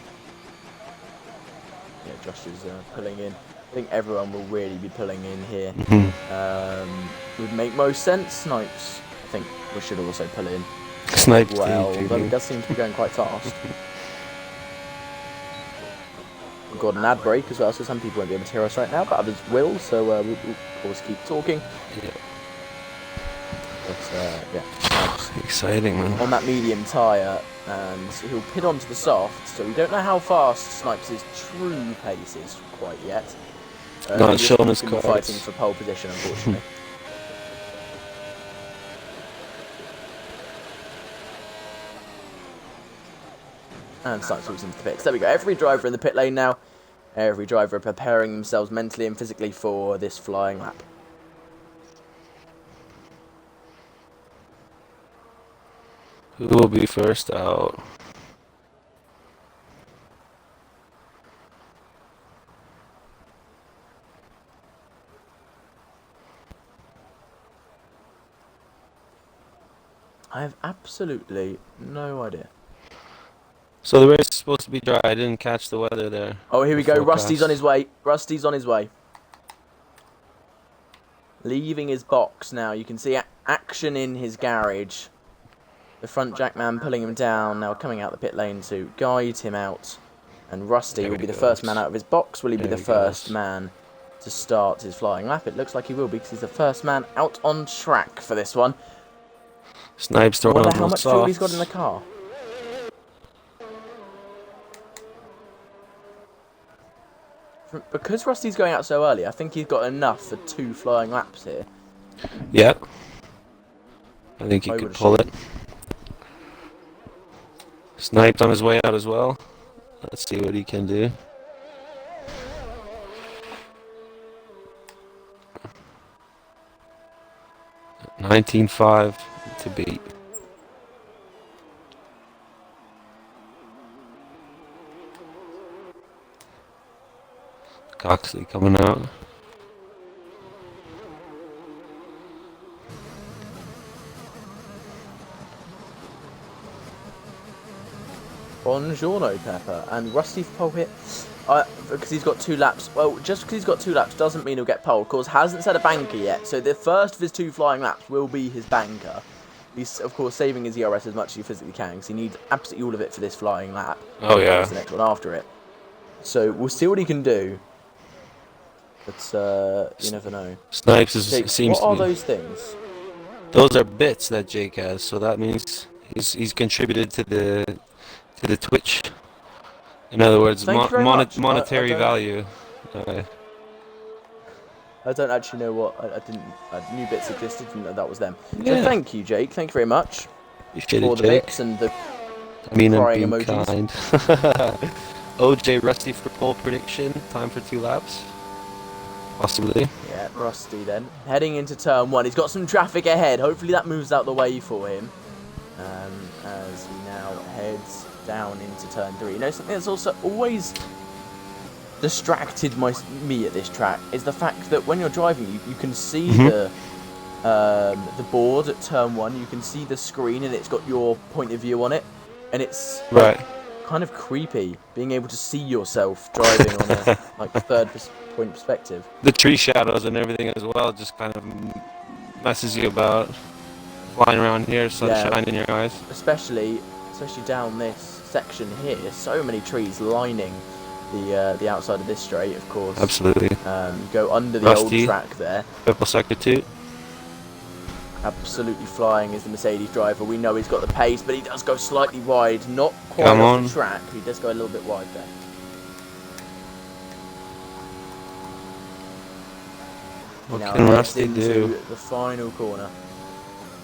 A: Yeah, Josh is pulling in. I think everyone will really be pulling in here. Would make most sense. Snipes, I think we should also pull in.
B: Snipes
A: well, but it does seem to be going quite fast. We've got an ad break as well, so some people won't be able to hear us right now, but others will, so we'll of course keep talking.
B: Yeah.
A: But, yeah.
B: Exciting, man.
A: On that medium tyre, and he'll pit onto the soft, so we don't know how fast Snipes' true pace is quite yet.
B: Not showing his
A: cards. Fighting for pole position, unfortunately. And Snipes moves into the pits. There we go. Every driver in the pit lane now. Every driver preparing themselves mentally and physically for this flying lap.
B: Who will be first out?
A: I have absolutely no idea.
B: So the race is supposed to be dry. I didn't catch the weather there.
A: Oh, here we go. Rusty's on his way. Rusty's on his way. Leaving his box now. You can see action in his garage. The front jackman pulling him down. Now coming out the pit lane to guide him out. And Rusty will be the first man out of his box. Will he be the first man to start his flying lap? It looks like he will be because he's the first man out on track for this one.
B: Snipes throwing
A: how much fuel he's got in the car. Because Rusty's going out so early, I think he's got enough for 2 flying laps here.
B: Yeah. I think he could pull it. Sniped on his way out as well. Let's see what he can do. $19.5 to beat. Coxley coming out.
A: Buongiorno, Pepper. And Rusty for pole hit. Because he's got 2 laps. Well, just because he's got 2 laps doesn't mean he'll get pole. Of course, hasn't set a banker yet. So the first of his 2 flying laps will be his banker. He's, of course, saving his ERS as much as he physically can. Because he needs absolutely all of it for this flying lap.
B: Oh, yeah.
A: The next one after it. So we'll see what he can do. But you never know.
B: Snipes
A: Jake,
B: seems
A: what are
B: to be.
A: those things?
B: Those are bits that Jake has. So that means he's contributed to the Twitch. In other words, monetary value.
A: I don't actually know what I knew bits existed and that was them.
B: Yeah.
A: So thank you, Jake. Thank you very much
B: for
A: the bits and the crying emojis.
B: Kind. OJ Rusty for pole prediction. Time for 2 laps. Possibly.
A: Yeah, Rusty then. Heading into turn 1. He's got some traffic ahead. Hopefully that moves out the way for him. As he now heads down into turn 3. You know, something that's also always distracted me at this track is the fact that when you're driving, you can see the board at turn 1. You can see the screen and it's got your point of view on it, and it's kind of creepy being able to see yourself driving on a like third point perspective.
B: The tree shadows and everything as well just kind of messes you about. Flying around here, sunshine in your eyes.
A: Especially down this section here. So many trees lining the outside of this straight, of course.
B: Absolutely.
A: You go under the
B: Rusty.
A: old track there.
B: Purple sector 2.
A: Absolutely flying is the Mercedes driver. We know he's got the pace, but he does go slightly wide. Not quite
B: Come
A: off
B: on.
A: the track. He does go a little bit wide there.
B: What
A: Now
B: can
A: heads
B: Rusty
A: into
B: do?
A: the final corner.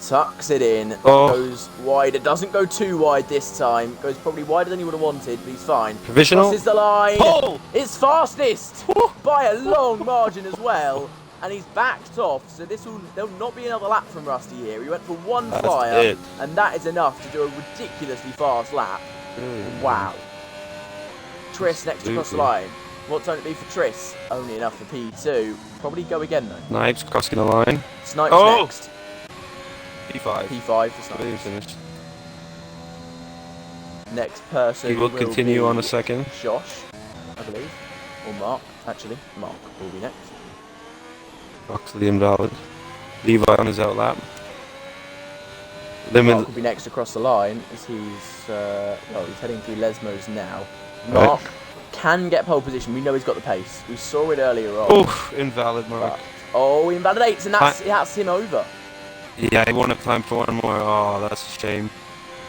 A: Tucks it in.
B: Oh.
A: Goes wide. It doesn't go too wide this time. Goes probably wider than he would have wanted, but he's fine.
B: Provisional.
A: Crosses the line.
B: Oh!
A: It's fastest by a long margin as well. And he's backed off, so there'll not be another lap from Rusty here. He went for one
B: That's
A: flyer,
B: it.
A: and that is enough to do a ridiculously fast lap. Wow. Triss next across the line. What time it be for Triss? Only enough for P2. Probably go again though.
B: Snipes crossing the line.
A: Snipes
B: Oh!
A: next.
B: P5.
A: P5 for
B: I believe
A: Snipes.
B: finished.
A: Next person
B: He will continue
A: be
B: on a second.
A: Josh, I believe. Or Mark, actually. Mark will be next.
B: Oxley invalid. Levi on his out lap.
A: Mark
B: Limit.
A: will be next across the line as he's heading through Lesmos now. Mark can get pole position. We know he's got the pace. We saw it earlier on.
B: Oof, invalid mark.
A: He invalidates, and that's him over.
B: Yeah, he won't have time for one more. Oh, that's a shame.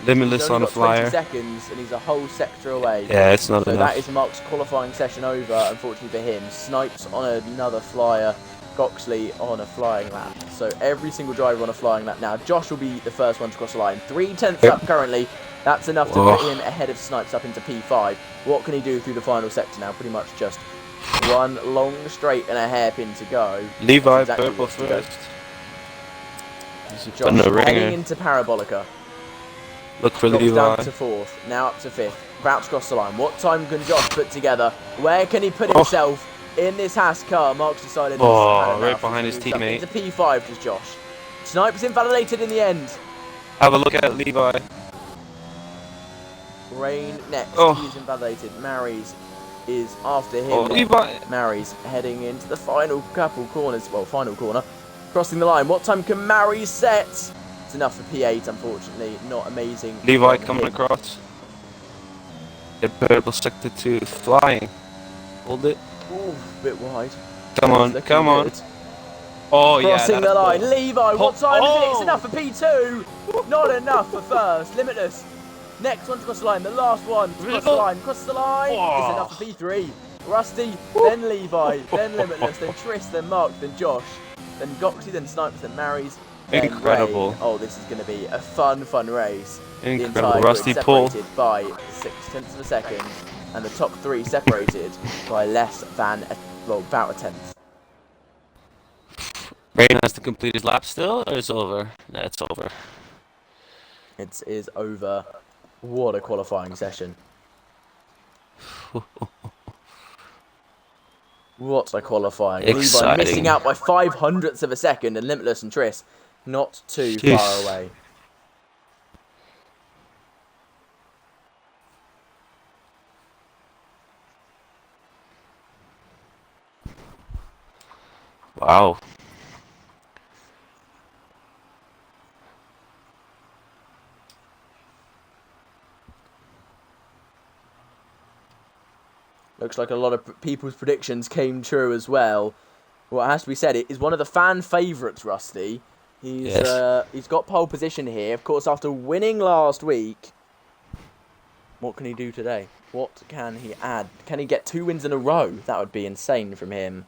B: Limitless
A: He's
B: on
A: only
B: a
A: got 20
B: flyer.
A: seconds, and he's a whole sector away.
B: Yeah, it's not
A: so
B: enough.
A: that is Mark's qualifying session over, unfortunately for him. Snipes on another flyer. Goxley on a flying lap. So every single driver on a flying lap now. Josh will be the first one to cross the line. 3/10 up currently. That's enough to put him ahead of Snipes up into P5. What can he do through the final sector now? Pretty much just one long straight and a hairpin to go.
B: Levi,
A: exactly
B: purple
A: what's to go.
B: first.
A: Josh
B: Putting a
A: heading
B: ringer.
A: into Parabolica.
B: Look for
A: Drops
B: Levi.
A: down to 4th, now up to 5th. About to cross the line. What time can Josh put together? Where can he put himself in this Haas car? Mark's decided he's had
B: right
A: enough.
B: behind his
A: He's moved up
B: teammate.
A: into P5 does Josh. Snipes invalidated in the end.
B: Have a look at Levi.
A: Rain next.
B: Oh.
A: He's invalidated. Mary's is after him.
B: Oh, Levi.
A: Mary's heading into the final couple corners. Well, final corner. Crossing the line. What time can Mary set? It's enough for P8, unfortunately. Not amazing.
B: Levi
A: from
B: coming
A: him.
B: across. The purple sector 2 flying. Hold it.
A: Ooh, bit wide.
B: Come on,
A: Looking
B: come on.
A: good.
B: Oh, yeah.
A: Crossing the line. Levi, what time is it? It's
B: Oh.
A: enough for P2. Not enough for first. Limitless. Next one to cross the line. The last one to cross the line. Crosses the line. It's enough for P3. Rusty, then Levi, then Limitless, then Triss, then Mark, then Josh, then Goxley, then Snipes, then Marys. Then
B: Incredible.
A: Rain. Oh, this is going to be a fun race. The
B: Incredible.
A: entire
B: Rusty
A: grid
B: pull.
A: separated by 0.6 of a second, and the top 3 separated by less than about a tenth.
B: Rain has to complete his lap still, or it's over? No, it's over.
A: It is over. What a qualifying session. What a qualifying. Levi
B: Exciting.
A: missing out by 0.05 of a second, and Limitless and Triss not too
B: Jeez.
A: far away.
B: Wow.
A: Looks like a lot of people's predictions came true as well. What has to be said, it is one of the fan favourites, Rusty. He's got pole position here. Of course, after winning last week, what can he do today? What can he add? Can he get 2 wins in a row? That would be insane from him.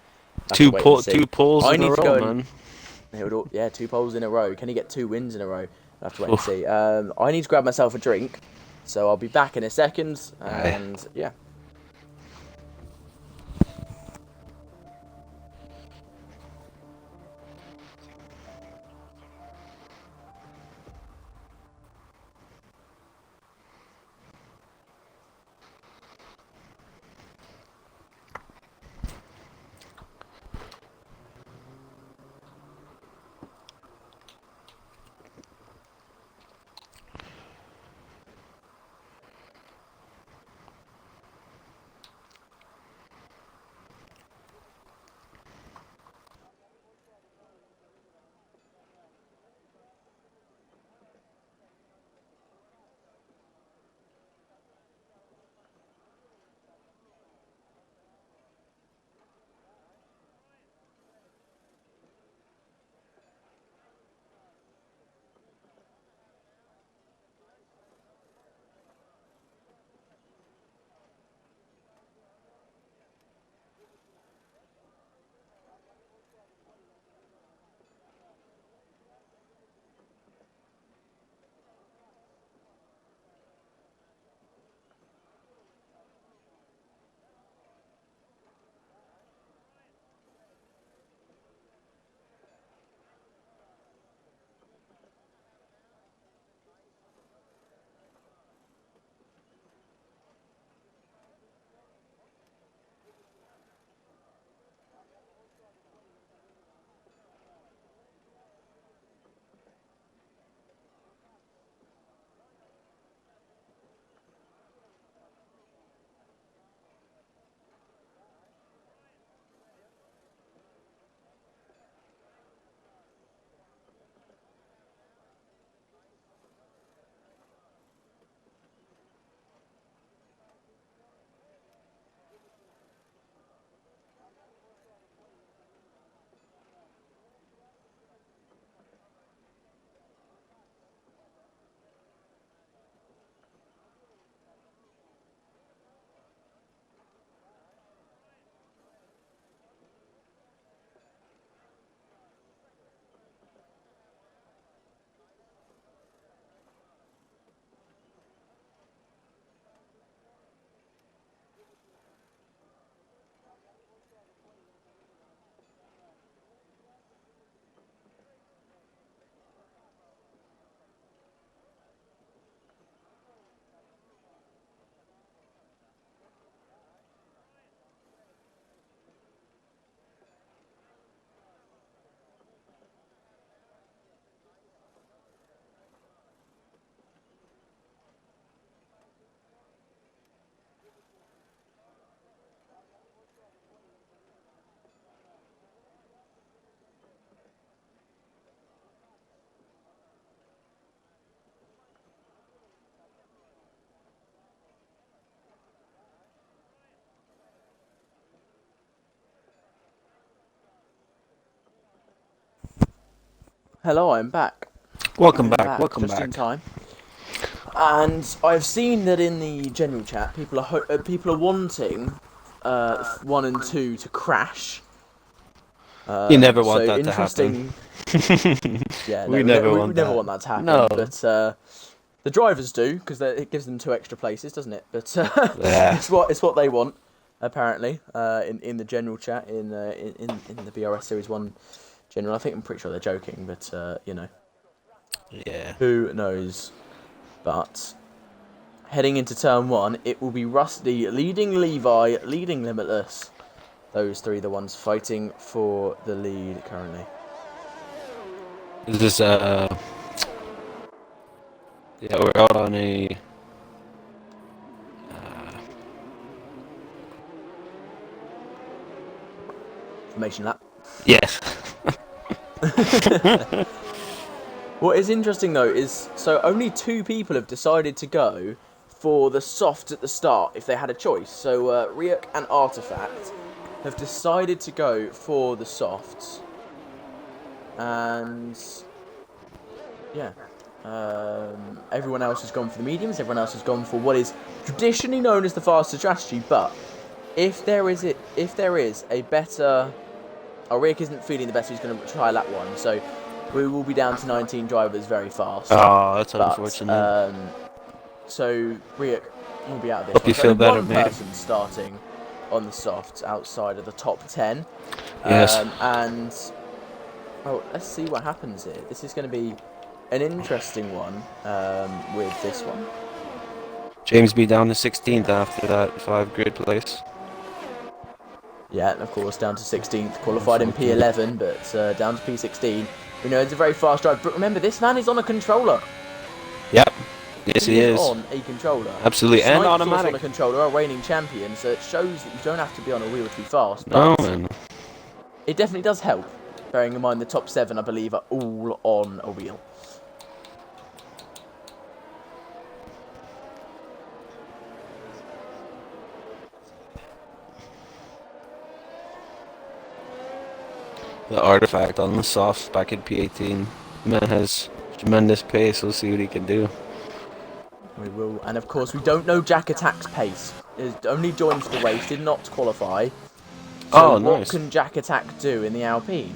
B: Two pulls in a row, man.
A: Yeah, 2 poles in a row. Can he get 2 wins in a row? I'll have to wait and see. I need to grab myself a drink, so I'll be back in a second. And yeah. Hello, I'm back.
B: Welcome
A: I'm
B: back.
A: back
B: Welcome
A: just in
B: back.
A: time. And I've seen that in the general chat, people are wanting 1 and 2 to crash.
B: You never
A: So
B: want that to happen.
A: interesting. Yeah, no,
B: We never
A: we
B: want
A: never
B: that.
A: want that to happen.
B: No.
A: But the drivers do, because it gives them 2 extra places, doesn't it? But
B: Yeah.
A: it's what they want, apparently. In the general chat in the BRS Series 1 general, I'm pretty sure they're joking, but
B: Yeah.
A: who knows? But heading into turn 1, it will be Rusty leading Levi, leading Limitless. Those 3 the ones fighting for the lead currently.
B: Is this yeah, we're out on a
A: Formation lap.
B: yes.
A: What is interesting though is, so only 2 people have decided to go for the softs at the start if they had a choice. So Ryuk and Artifact have decided to go for the softs. And yeah, everyone else has gone for the mediums. Everyone else has gone for what is traditionally known as the faster strategy. But if there is a better, Ryuk isn't feeling the best. He's going to try lap 1. So we will be down to 19 drivers very fast.
B: Oh, that's
A: But
B: unfortunate.
A: so Ryuk will be out of this
B: Hope
A: one.
B: you
A: So
B: feel
A: only
B: better,
A: one
B: mate.
A: person starting on the softs outside of the top 10.
B: Yes.
A: And let's see what happens here. This is going to be an interesting one with this one.
B: James B down to 16th after that 5 grid place.
A: Yeah, and of course down to 16th, qualified in P11, but down to P16. We know it's a very fast drive, but remember this man is on a controller.
B: Yep. Yes, he is.
A: On a controller.
B: Absolutely, and
A: Snipes
B: automatic.
A: also on a controller, a reigning champion, so it shows that you don't have to be on a wheel to be fast.
B: No,
A: But
B: man.
A: it definitely does help, bearing in mind the top 7, I believe, are all on a wheel.
B: The artifact on the softs back in P18. Man has tremendous pace. We'll see what he can do.
A: We will, and of course we don't know Jack Attack's pace. He only joined the race, did not qualify. So
B: Oh,
A: what
B: nice.
A: can Jack Attack do in the Alpine?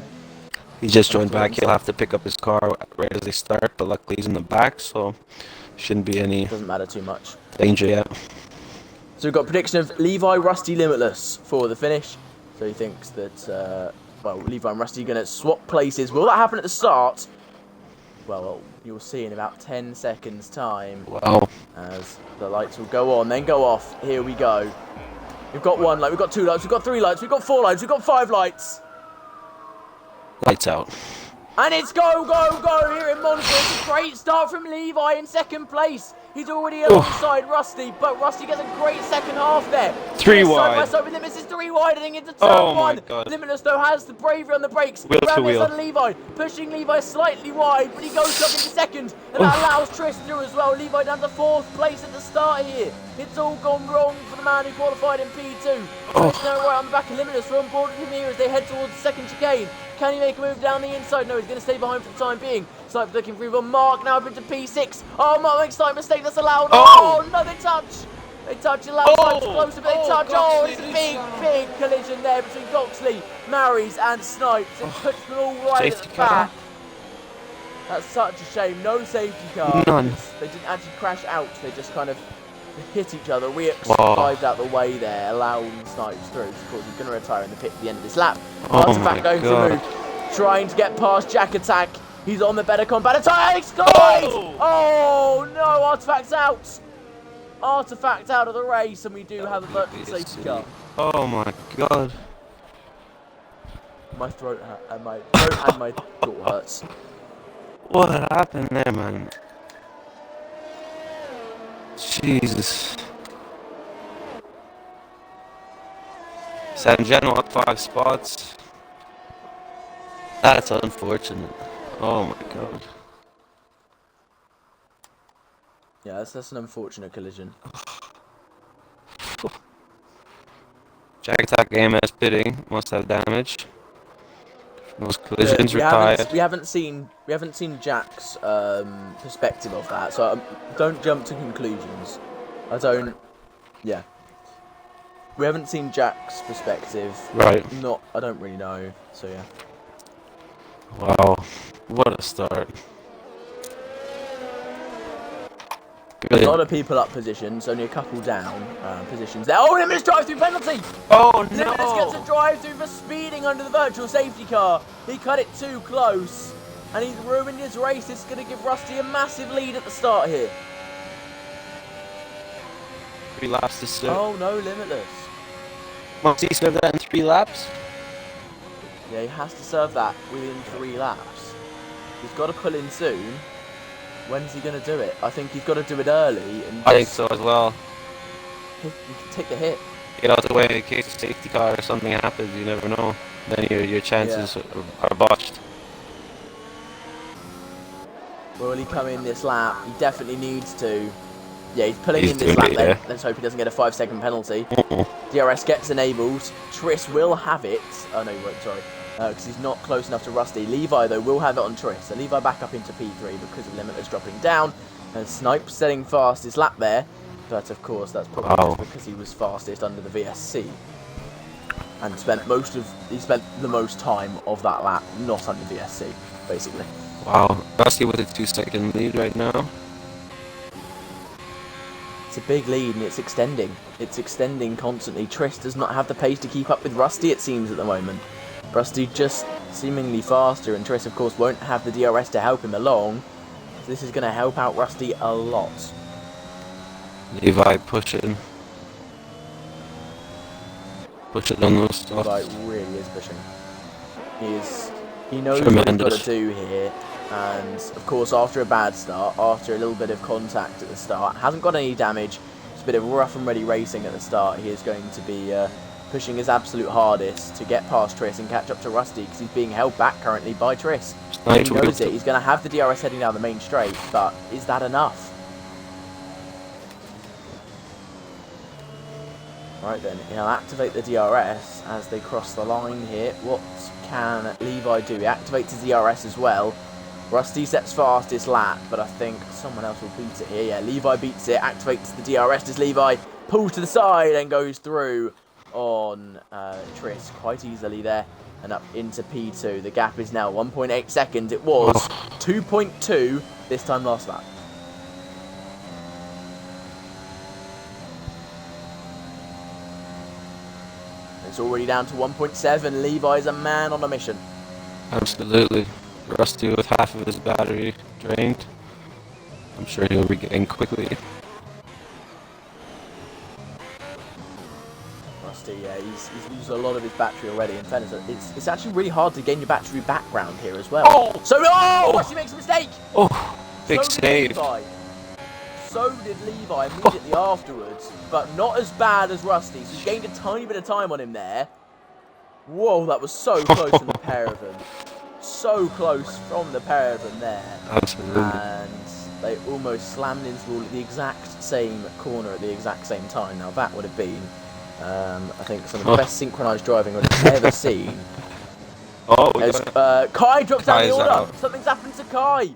B: He just joined back. He'll have to pick up his car right as they start, but luckily he's in the back, so shouldn't be any
A: Doesn't matter too much.
B: danger yet.
A: So we've got prediction of Levi, Rusty, Limitless for the finish. So he thinks that, Levi and Rusty are going to swap places. Will that happen at the start? Well, you'll see in about 10 seconds' time.
B: Wow.
A: As the lights will go on, then go off. Here we go. We've got 1 light, we've got 2 lights, we've got 3 lights, we've got 4 lights, we've got 5 lights.
B: Lights out.
A: And it's go, go, go here in Monza. It's a great start from Levi in 2nd place. He's already alongside Rusty, but Rusty gets a great second half there.
B: 3 wide.
A: Side by side with Limitless is 3 widening into turn 1.
B: My God.
A: Limitless though has the bravery on the brakes.
B: Wheel to wheel.
A: On Levi, pushing Levi slightly wide, but he goes up into 2nd. And that allows Tris through as well. Levi down to 4th place at the start here. It's all gone wrong for the man who qualified in P2. Tris now right on the back of Limitless. We're on board with him here as they head towards the 2nd chicane. Can he make a move down the inside? No, he's going to stay behind for the time being. Snipe looking for even Mark now up into P6. Oh, Mark makes a slight mistake. That's allowed. Oh, no, they touch. They touch. Allowed Snipes closer, but they touch.
B: Goxley,
A: It's a big collision there between Goxley, Marries, and Snipes. And puts them all right at the back. That's such a shame. No safety car.
B: None.
A: They didn't actually crash out. They just kind of hit each other. Ryuk dived out the way there, allowing Snipes through. Of course, he's going to retire in the pit at the end of this lap. Artifact going for a move, trying to get past Jack Attack. He's on the better combat attack. He scores! Oh no, Artifact's out. Artifact out of the race, and we do have a virtual safety car.
B: Oh my God.
A: My throat and my jaw hurts.
B: What happened there, man? Jesus. San Geno up 5 spots. That's unfortunate. Oh my God.
A: Yeah, that's an unfortunate collision.
B: Jack Attack AMS pitting. Must have damage. Those collisions retired.
A: We haven't seen Jack's perspective of that, so don't jump to conclusions. I don't. Yeah. We haven't seen Jack's perspective.
B: Right.
A: I don't really know. So yeah.
B: Wow. What a start. Brilliant.
A: A lot of people up positions, only a couple down positions there. Oh, Limitless drive-through penalty!
B: Oh no!
A: Limitless gets a drive-through for speeding under the virtual safety car. He cut it too close, and he's ruined his race. It's going to give Rusty a massive lead at the start here.
B: 3 laps to serve.
A: Oh no, Limitless.
B: Must he serve that in 3 laps?
A: Yeah, he has to serve that within 3 laps. He's got to pull in soon. When's he going to do it? I think he's got to do it early. And
B: I think so as well.
A: He can take the hit.
B: Get out of the way in case a safety car or something happens. You never know. Then your chances are botched.
A: Will he come in this lap? He definitely needs to. Yeah, he's pulling in this lap then. Let's hope he doesn't get a 5-second penalty. DRS gets enabled. Triss will have it. Oh no, he won't, sorry. Because he's not close enough to Rusty. Levi, though, will have it on Triss. So Levi back up into P3 because of Limitless dropping down. And Snipe setting fastest lap there. But, of course, that's probably just because he was fastest under the VSC. And he spent the most time of that lap not under VSC, basically.
B: Wow, Rusty with a 2-second lead right now.
A: It's a big lead and it's extending. It's extending constantly. Triss does not have the pace to keep up with Rusty, it seems, at the moment. Rusty just seemingly faster, and Triss, of course, won't have the DRS to help him along. So this is going to help out Rusty a lot.
B: Levi pushing. Pushing on those stuff.
A: Levi really is pushing. He knows what he's got to do here. And, of course, after a bad start, after a little bit of contact at the start, hasn't got any damage, it's a bit of rough and ready racing at the start, he is going to be pushing his absolute hardest to get past Triss and catch up to Rusty, because he's being held back currently by Triss. He knows it. He's going to have the DRS heading down the main straight, but is that enough? Right then, he'll activate the DRS as they cross the line here. What can Levi do? He activates his DRS as well. Rusty sets fastest lap, but I think someone else will beat it here. Yeah, Levi beats it, activates the DRS as Levi pulls to the side and goes through on Triss quite easily there and up into P2. The gap is now 1.8 seconds. It was 2.2 this time last lap. It's already down to 1.7. Levi's a man on a mission.
B: Absolutely. Rusty with half of his battery drained. I'm sure he'll regain quickly.
A: Rusty, yeah, he's used a lot of his battery already. In fairness, it's actually really hard to gain your battery back round here as well. Rusty makes a mistake!
B: Oh, big save.
A: So did Levi immediately afterwards, but not as bad as Rusty. So he gained a tiny bit of time on him there. Whoa, that was so close from the pair of them. So close from the pair of them there.
B: Absolutely.
A: And they almost slammed into the exact same corner at the exact same time. Now that would have been, I think, some of the best synchronised driving I've ever seen. Kai drops down the order. Something's happened to Kai.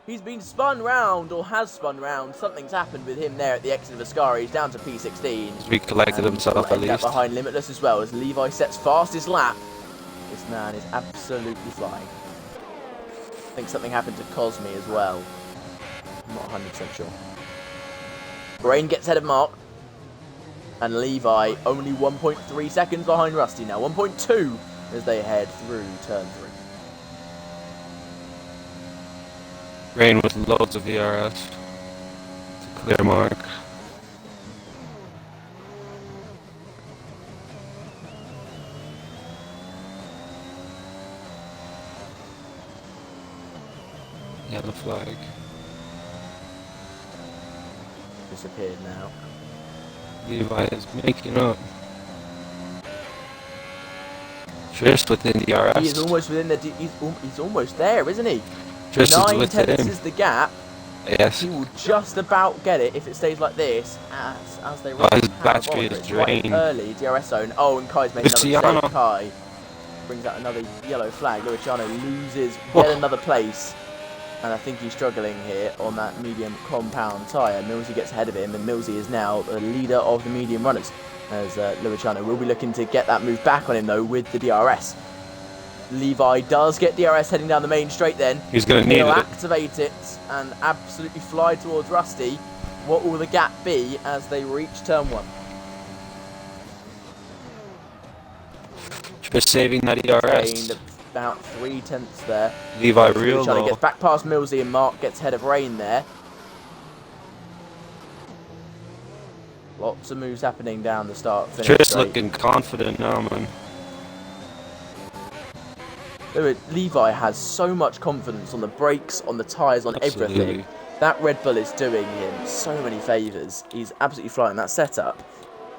A: He's been spun round, or has spun round. Something's happened with him there at the exit of Ascari. He's down to P16.
B: He's recollected himself at least.
A: Behind Limitless as well, as Levi sets fastest lap. This man is absolutely flying. I think something happened to Cosme as well. I'm not 100% sure. Brain gets ahead of Mark. And Levi only 1.3 seconds behind Rusty now. 1.2 as they head through turn 3.
B: Brain with loads of VRS. It's a clear mark. Yellow flag.
A: Disappeared now.
B: Levi is making up. Triss within the DRS.
A: He is almost within the. He's almost there, isn't he?
B: Triss
A: 9 tenths is the gap.
B: Yes.
A: He will just about get it if it stays like this as they run.
B: His battery is drained.
A: Early DRS zone. Oh, and Kai's made another mistake. Kai. brings out another yellow flag. Luciano loses yet another place. And I think he's struggling here on that medium compound tyre. Millsy gets ahead of him, and Millsy is now the leader of the medium runners. As Luciano will be looking to get that move back on him, though, with the DRS. Levi does get DRS heading down the main straight then.
B: He's going to need
A: He'll
B: it.
A: activate it and absolutely fly towards Rusty. What will the gap be as they reach turn 1?
B: Just saving that DRS.
A: Gained about 3/10 there.
B: Levi real
A: Luciano
B: low.
A: gets back past Millsy, and Mark gets ahead of Rain there. Lots of moves happening down the start finish
B: Just
A: straight.
B: looking confident now, man.
A: Levi has so much confidence on the brakes, on the tyres, on
B: Absolutely.
A: everything. That Red Bull is doing him so many favours. He's absolutely flying. That setup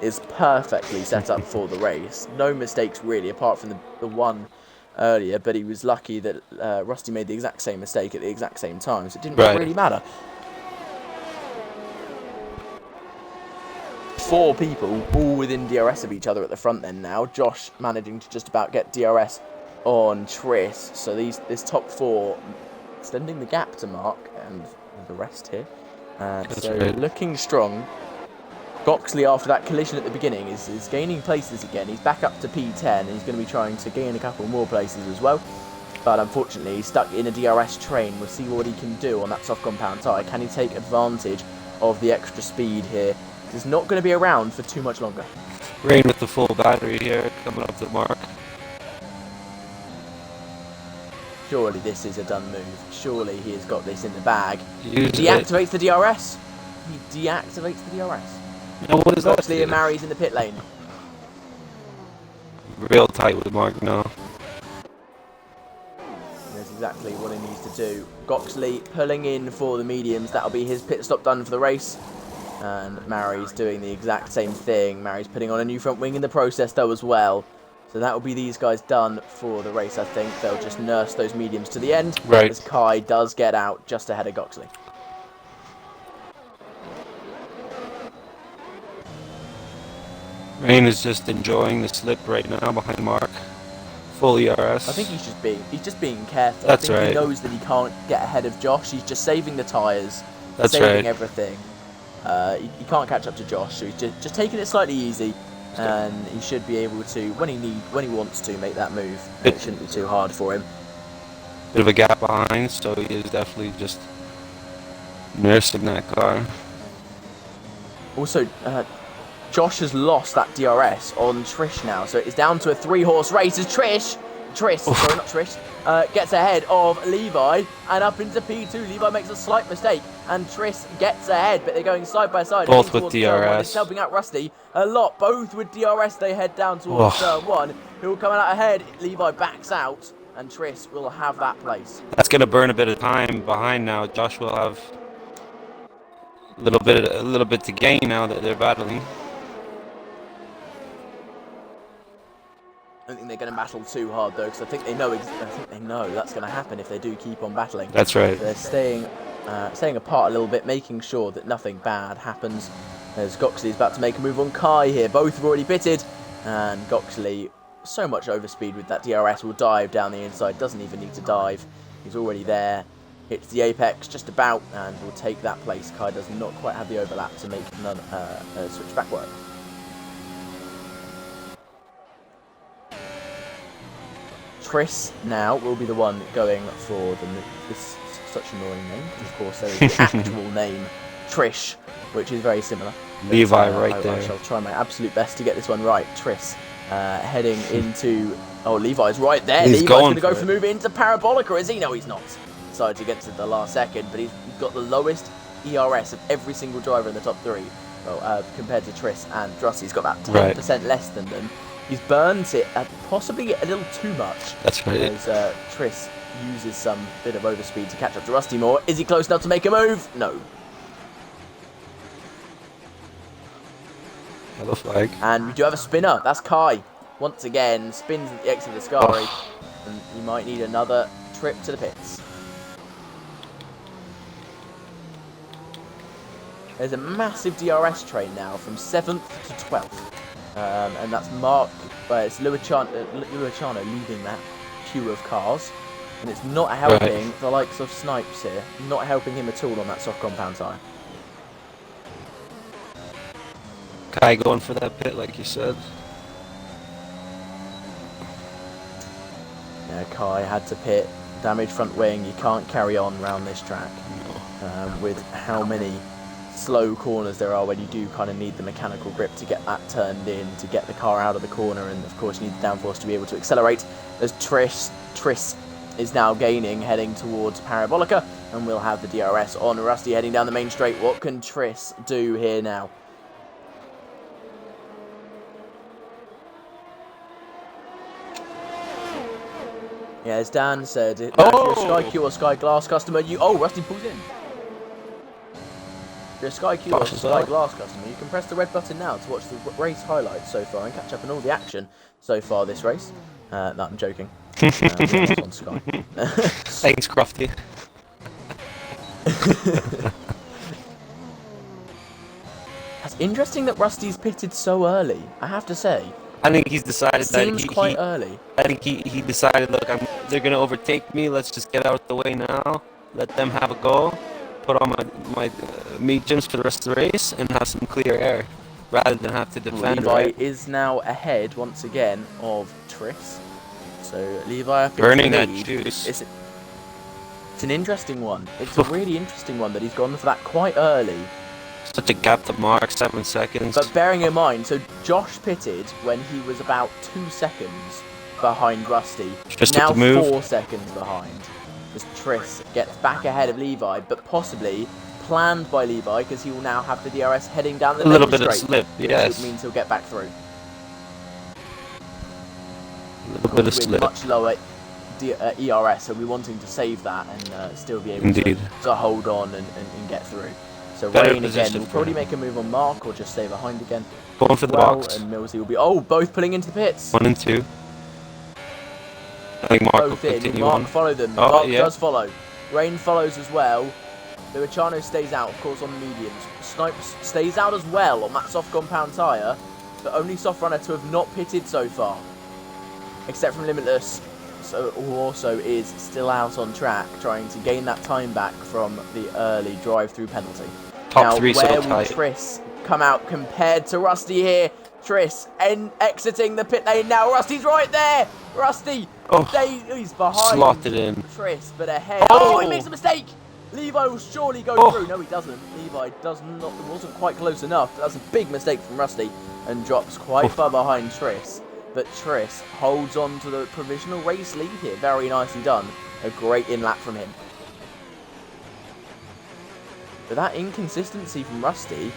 A: is perfectly set up for the race. No mistakes really, apart from the one earlier, but he was lucky that Rusty made the exact same mistake at the exact same time, so it didn't really matter. 4 people all within DRS of each other at the front end now. Josh managing to just about get DRS on Tris, so this top 4 extending the gap to Mark and the rest here. So
B: right.
A: Looking strong. Goxley, after that collision at the beginning, is gaining places again. He's back up to P10, and he's going to be trying to gain a couple more places as well. But unfortunately, he's stuck in a DRS train. We'll see what he can do on that soft compound tyre. Can he take advantage of the extra speed here? He's not going to be around for too much longer.
B: Rain with the full battery here, coming up to Mark.
A: Surely this is a done move. Surely he has got this in the bag.
B: Use
A: Deactivates the DRS. He deactivates the DRS.
B: Now what is that?
A: Goxley and Mary's in the pit lane.
B: Real tight with Mark now.
A: That's exactly what he needs to do. Goxley pulling in for the mediums. That'll be his pit stop done for the race. And Mary's doing the exact same thing. Mary's putting on a new front wing in the process though as well. So that will be these guys done for the race, I think. They'll just nurse those mediums to the end.
B: Right.
A: As Kai does get out just ahead of Goxley.
B: Rain is just enjoying the slip right now behind Mark. Full ERS.
A: I think he's just being careful.
B: That's
A: I think
B: right.
A: He knows that he can't get ahead of Josh. He's just saving the tyres,
B: That's
A: saving
B: right.
A: everything. He can't catch up to Josh, so he's just taking it slightly easy, and he should be able to, when he wants to, make that move. It shouldn't be too hard for him.
B: Bit of a gap behind, so he is definitely just nursing that car.
A: Also, Josh has lost that DRS on Trish now, so it's down to a 3-horse race as Trish, sorry, not Trish, gets ahead of Levi and up into P2. Levi makes a slight mistake and Trish gets ahead, but they're going side by side.
B: Both with
A: turn 1.
B: DRS.
A: It's helping out Rusty a lot. Both with DRS, they head down towards turn 1. Who will come out ahead? Levi backs out and Trish will have that place.
B: That's going to burn a bit of time behind now. Josh will have a little bit to gain now that they're battling.
A: I don't think they're going to battle too hard though, because I think they know that's going to happen if they do keep on battling.
B: That's right.
A: They're staying apart a little bit, making sure that nothing bad happens. As Goxley's about to make a move on Kai here. Both have already pitted, and Goxley, so much overspeed with that DRS, will dive down the inside. Doesn't even need to dive. He's already there. Hits the apex just about, and will take that place. Kai does not quite have the overlap to make switch back work. Chris now will be the one going for this such annoying name. Of course, there is the actual name, Trish, which is very similar.
B: Levi right there.
A: I shall try my absolute best to get this one right. Tris heading into... Oh, Levi's right there.
B: He's
A: Levi's going to go for the move into Parabolica, is he? No, he's not. Decided against it the last second, but he's got the lowest ERS of every single driver in the top 3. Well, compared to Tris and Drusty, he's got about 10% less than them. He's burnt it possibly a little too much.
B: That's right.
A: As Tris uses some bit of overspeed to catch up to Rusty more. Is he close enough to make a move? No.
B: Yellow flag.
A: And we do have a spinner. That's Kai. Once again, spins at the exit of the Scari. And he might need another trip to the pits. There's a massive DRS train now from 7th to 12th. and that's Mark. It's Luciano leading that queue of cars, and it's not helping the likes of Snipes here. Not helping him at all on that soft compound tyre.
B: Kai going for that pit, like you said.
A: Yeah, Kai had to pit. Damaged front wing. You can't carry on around this track with how many slow corners there are when you do kind of need the mechanical grip to get that turned in, to get the car out of the corner, and of course you need the downforce to be able to accelerate. As Triss is now gaining, heading towards Parabolica, and we'll have the DRS on Rusty heading down the main straight. What can Triss do here now? Yeah, as Dan said, if you're a Sky Q or Sky Glass customer, Rusty pulls in. If you're a Sky Q or Sky Glass customer, you can press the red button now to watch the race highlights so far and catch up on all the action so far this race. No, I'm joking. We're on Sky.
B: Thanks, Crofty.
A: It's interesting that Rusty's pitted so early, I have to say.
B: I think he's decided
A: Seems quite early.
B: I think he decided, look, they're going to overtake me. Let's just get out of the way now. Let them have a go. Put on my mediums for the rest of the race and have some clear air rather than have to defend.
A: Levi is now ahead once again of Triss. So Levi up
B: burning that juice.
A: It's an interesting one. It's a really interesting one that he's gone for that quite early.
B: Such a gap to mark, 7 seconds.
A: But bearing in mind, so Josh pitted when he was about 2 seconds behind Rusty.
B: Just
A: now
B: to move.
A: 4 seconds behind. As Triss gets back ahead of Levi, but possibly planned by Levi because he will now have the DRS heading down the
B: a little bit
A: straight,
B: of slip, yes.
A: Which means he'll get back through.
B: A little bit of slip.
A: Much lower ERS, so we're wanting to save that and still be able to hold on and get through. So Rain again will probably make a move on Mark or just stay behind again.
B: Going for the box.
A: And Millsy will be both pulling into the pits.
B: 1 and 2. I think Mark
A: both in. Mark follow them. Mark does follow. Rain follows as well. Luciano stays out, of course, on the mediums. Snipes stays out as well on that soft compound tyre. The only soft runner to have not pitted so far, except from Limitless, who also is still out on track, trying to gain that time back from the early drive-through penalty.
B: Top 3
A: where will Triss come out compared to Rusty here? Triss exiting the pit lane now. Rusty's right there. Rusty, he's behind.
B: Slotted in.
A: Triss, but ahead. Oh, he makes a mistake. Levi will surely go through. No, he doesn't. Levi wasn't quite close enough. That's a big mistake from Rusty and drops quite far behind Triss. But Triss holds on to the provisional race lead here. Very nicely done. A great in-lap from him. But that inconsistency from Rusty,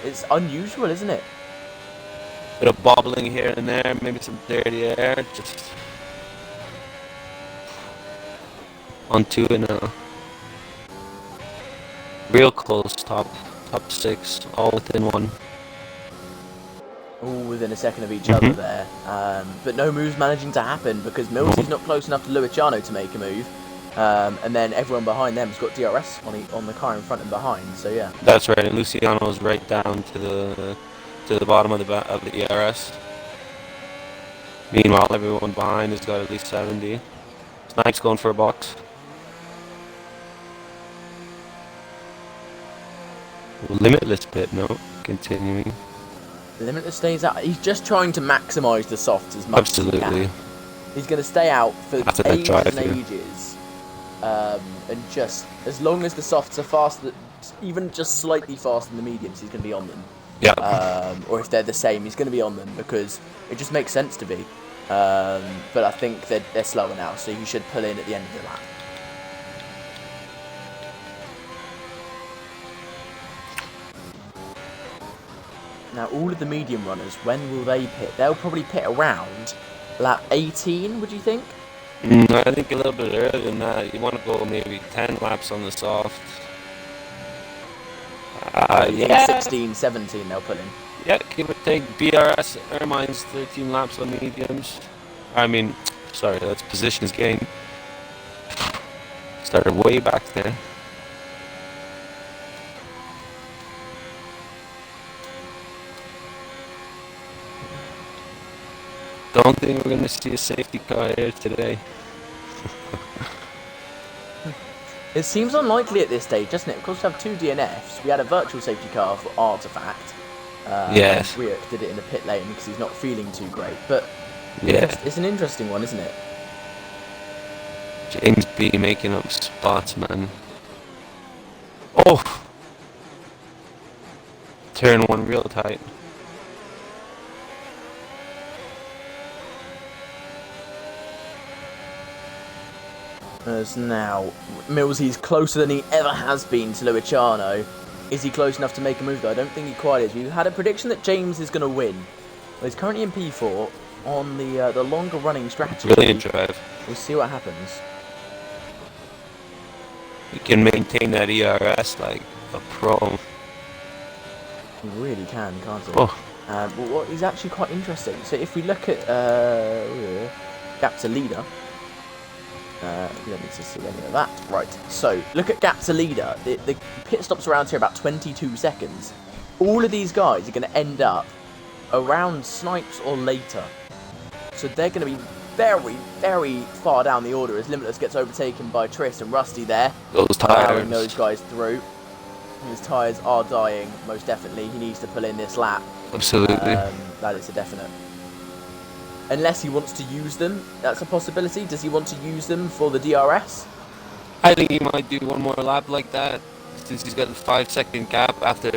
A: it's unusual, isn't it?
B: Bit of bobbling here and there, maybe some dirty air. Just on 2 now. Real close, top 6, all within 1.
A: All within a second of each other there. But no moves managing to happen because Millsy's not close enough to Luciano to make a move. And then everyone behind them has got DRS on the car in front and behind. So yeah.
B: That's right. And Luciano's right down to the bottom of the ERS. Meanwhile, everyone behind has got at least 70. Snipes going for a box. Limitless pit, no. Continuing.
A: Limitless stays out. He's just trying to maximise the softs as much as he can. He's going to stay out for ages and ages. And just, as long as the softs are faster, even just slightly faster than the mediums, he's going to be on them.
B: Yeah.
A: Or if they're the same, he's going to be on them because it just makes sense to be. But I think they're slower now, so you should pull in at the end of the lap. Now, all of the medium runners, when will they pit? They'll probably pit around lap 18, would you think?
B: I think a little bit earlier than that. You want to go maybe 10 laps on the soft.
A: Yeah. 16, 17 they'll put in.
B: Yeah, give or take. BRS, Ermine's 13 laps on mediums. Sorry, that's positions gain. Started way back there. Don't think we're gonna see a safety car here today.
A: It seems unlikely at this stage, doesn't it? Of course, we have 2 DNFs. We had a virtual safety car for Artifact. And
B: Yes.
A: Briok did it in the pit lane because he's not feeling too great. But
B: Yeah.
A: it's an interesting one, isn't it?
B: James B making up spots, man. Oh! Turn 1 real tight.
A: As now, Millsy's closer than he ever has been to Luciano. Is he close enough to make a move though? I don't think he quite is. We've had a prediction that James is going to win. Well, he's currently in P4 on the longer running strategy.
B: Brilliant drive.
A: We'll see what happens.
B: He can maintain that ERS like a pro.
A: He really can, can't he?
B: Oh.
A: Well, what is actually quite interesting. So if we look at gap to leader. You don't need to see any of that. Right, so look at gap to leader. The pit stops around here about 22 seconds. All of these guys are going to end up around Snipes or later. So they're going to be very, very far down the order as Limitless gets overtaken by Triss and Rusty there.
B: Those
A: Allowing
B: tires.
A: those guys through. His tyres are dying, most definitely. He needs to pull in this lap.
B: Absolutely.
A: That is a definite. Unless he wants to use them, that's a possibility. Does he want to use them for the DRS?
B: I think he might do one more lap like that, since he's got a 5-second gap after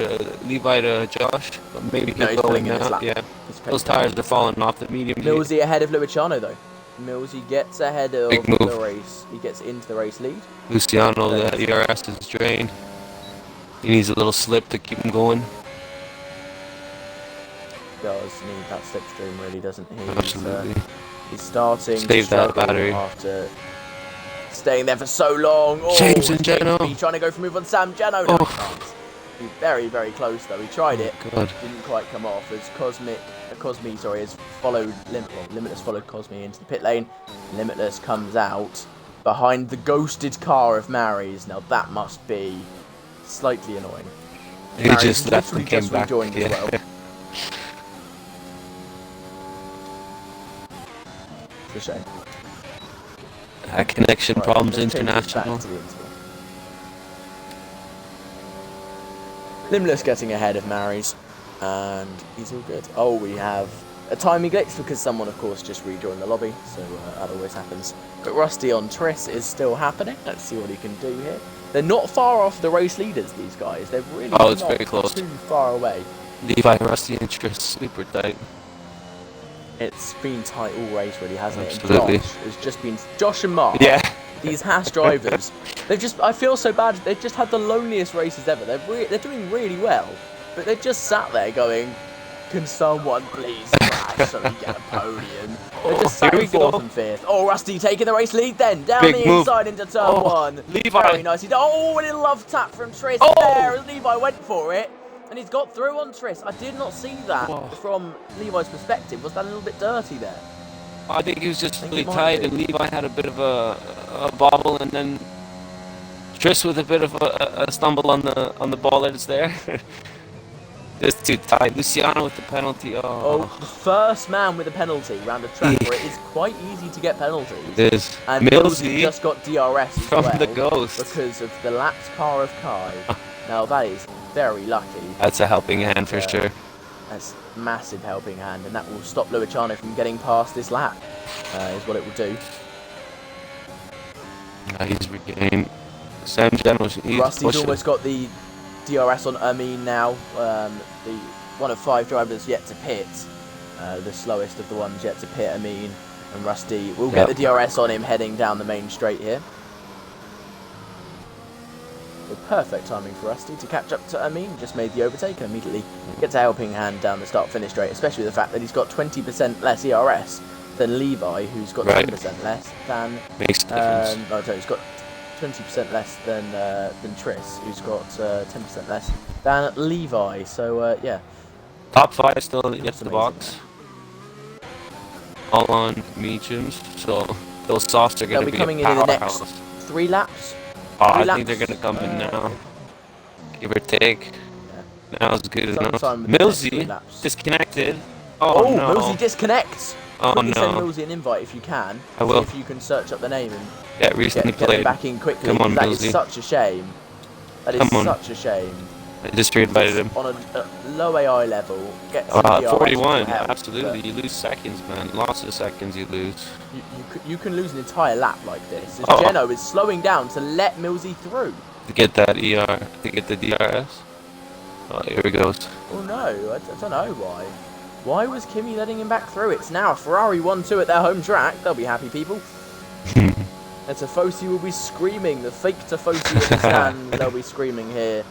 B: Levi to Josh. But maybe he'll go in now. Yeah. Those tires are falling off the medium.
A: Millsy ahead of Luciano though. Millsy gets ahead of the race. He gets into the race lead.
B: Luciano, the ERS is drained. He needs a little slip to keep him going.
A: Does need that slipstream, really, doesn't he?
B: Absolutely.
A: He's starting
B: Save
A: to
B: that battery
A: after staying there for so long. Oh,
B: James and Geno.
A: He's trying to go for a move on Sam Geno. No, he can't. He's very, very close though. He tried it.
B: God.
A: Didn't quite come off as Cosme has followed Limitless followed Cosme into the pit lane. Limitless comes out behind the ghosted car of Mary's. Now that must be slightly annoying.
B: He just left and came back.
A: Rejoined as well. It's a shame.
B: Connection problems international.
A: Limitless getting ahead of Mary's, and he's all good. Oh, we have a timing glitch because someone, of course, just rejoined the lobby, so that always happens. But Rusty on Triss is still happening. Let's see what he can do here. They're not far off the race leaders, these guys. They're really not
B: very close.
A: Too far away.
B: Levi, Rusty, and Triss super tight.
A: It's been tight all race, really, hasn't it?
B: Absolutely.
A: And Josh has just been Josh and Mark.
B: Yeah.
A: These Haas drivers, I feel so bad. They've just had the loneliest races ever. They're doing really well, but they're just sat there going, "Can someone please crash so we get a podium?" They're just sat in fourth and fifth. Oh, Rusty taking the race lead then down
B: Big
A: the
B: move.
A: inside into turn one.
B: Levi.
A: Very nice. Oh, a little love tap from Triss there as Levi went for it. And he's got through on Triss. I did not see that from Levi's perspective. Was that a little bit dirty there?
B: I think he was just really tight, and Levi had a bit of a bobble, and then Triss with a bit of a stumble on the ball that's there. Just too tight. Luciano with the penalty.
A: Oh, the first man with a penalty round a track where it is quite easy to get penalties.
B: It is.
A: And Millsy just got DRS as
B: from
A: well
B: the Ghost
A: because of the lapped car of Kai. Now that is very lucky.
B: That's a helping hand for sure.
A: That's a massive helping hand, and that will stop Luciano from getting past this lap. Is what it will do.
B: He's regained. Sam Geno.
A: Rusty's almost got the DRS on Amin now. The one of 5 drivers yet to pit. The slowest of the ones yet to pit, Amin. And Rusty will get the DRS on him heading down the main straight here. The perfect timing for Rusty to catch up to Amin. Just made the overtake and immediately gets a helping hand down the start-finish straight, especially the fact that he's got 20% less ERS than Levi, who's got 10% less than...
B: Makes a difference.
A: No, sorry, he's got 20% less than Triss, who's got 10% less than Levi. So, yeah.
B: Top 5 still in the box. All on mediums, so those softs are going to be
A: coming in the next 3 laps.
B: I think they're going to come in now, give or take. Yeah. Now is good enough. Millsy disconnected. Oh no.
A: Millsy disconnects.
B: Oh
A: quickly send
B: no.
A: Millsy an invite if you can.
B: I will.
A: See if you can search up the name and
B: Yeah, recently
A: get him
B: played.
A: back in quickly.
B: Come on,
A: That is
B: Millsy.
A: such a shame. That is
B: Come on.
A: such a shame.
B: I just re-invited him.
A: On a low AI level, get some DRS
B: 41,
A: will help,
B: absolutely. You lose seconds, man. Lots of seconds you lose.
A: You can lose an entire lap like this. As
B: Oh.
A: Geno is slowing down to let Millsy through.
B: To get that to get the DRS. Oh, here he goes.
A: Oh no, I don't know why. Why was Kimi letting him back through? It's now a Ferrari 1-2 at their home track. They'll be happy, people. And Tifosi will be screaming. The fake Tifosi in the stand, they'll be screaming here.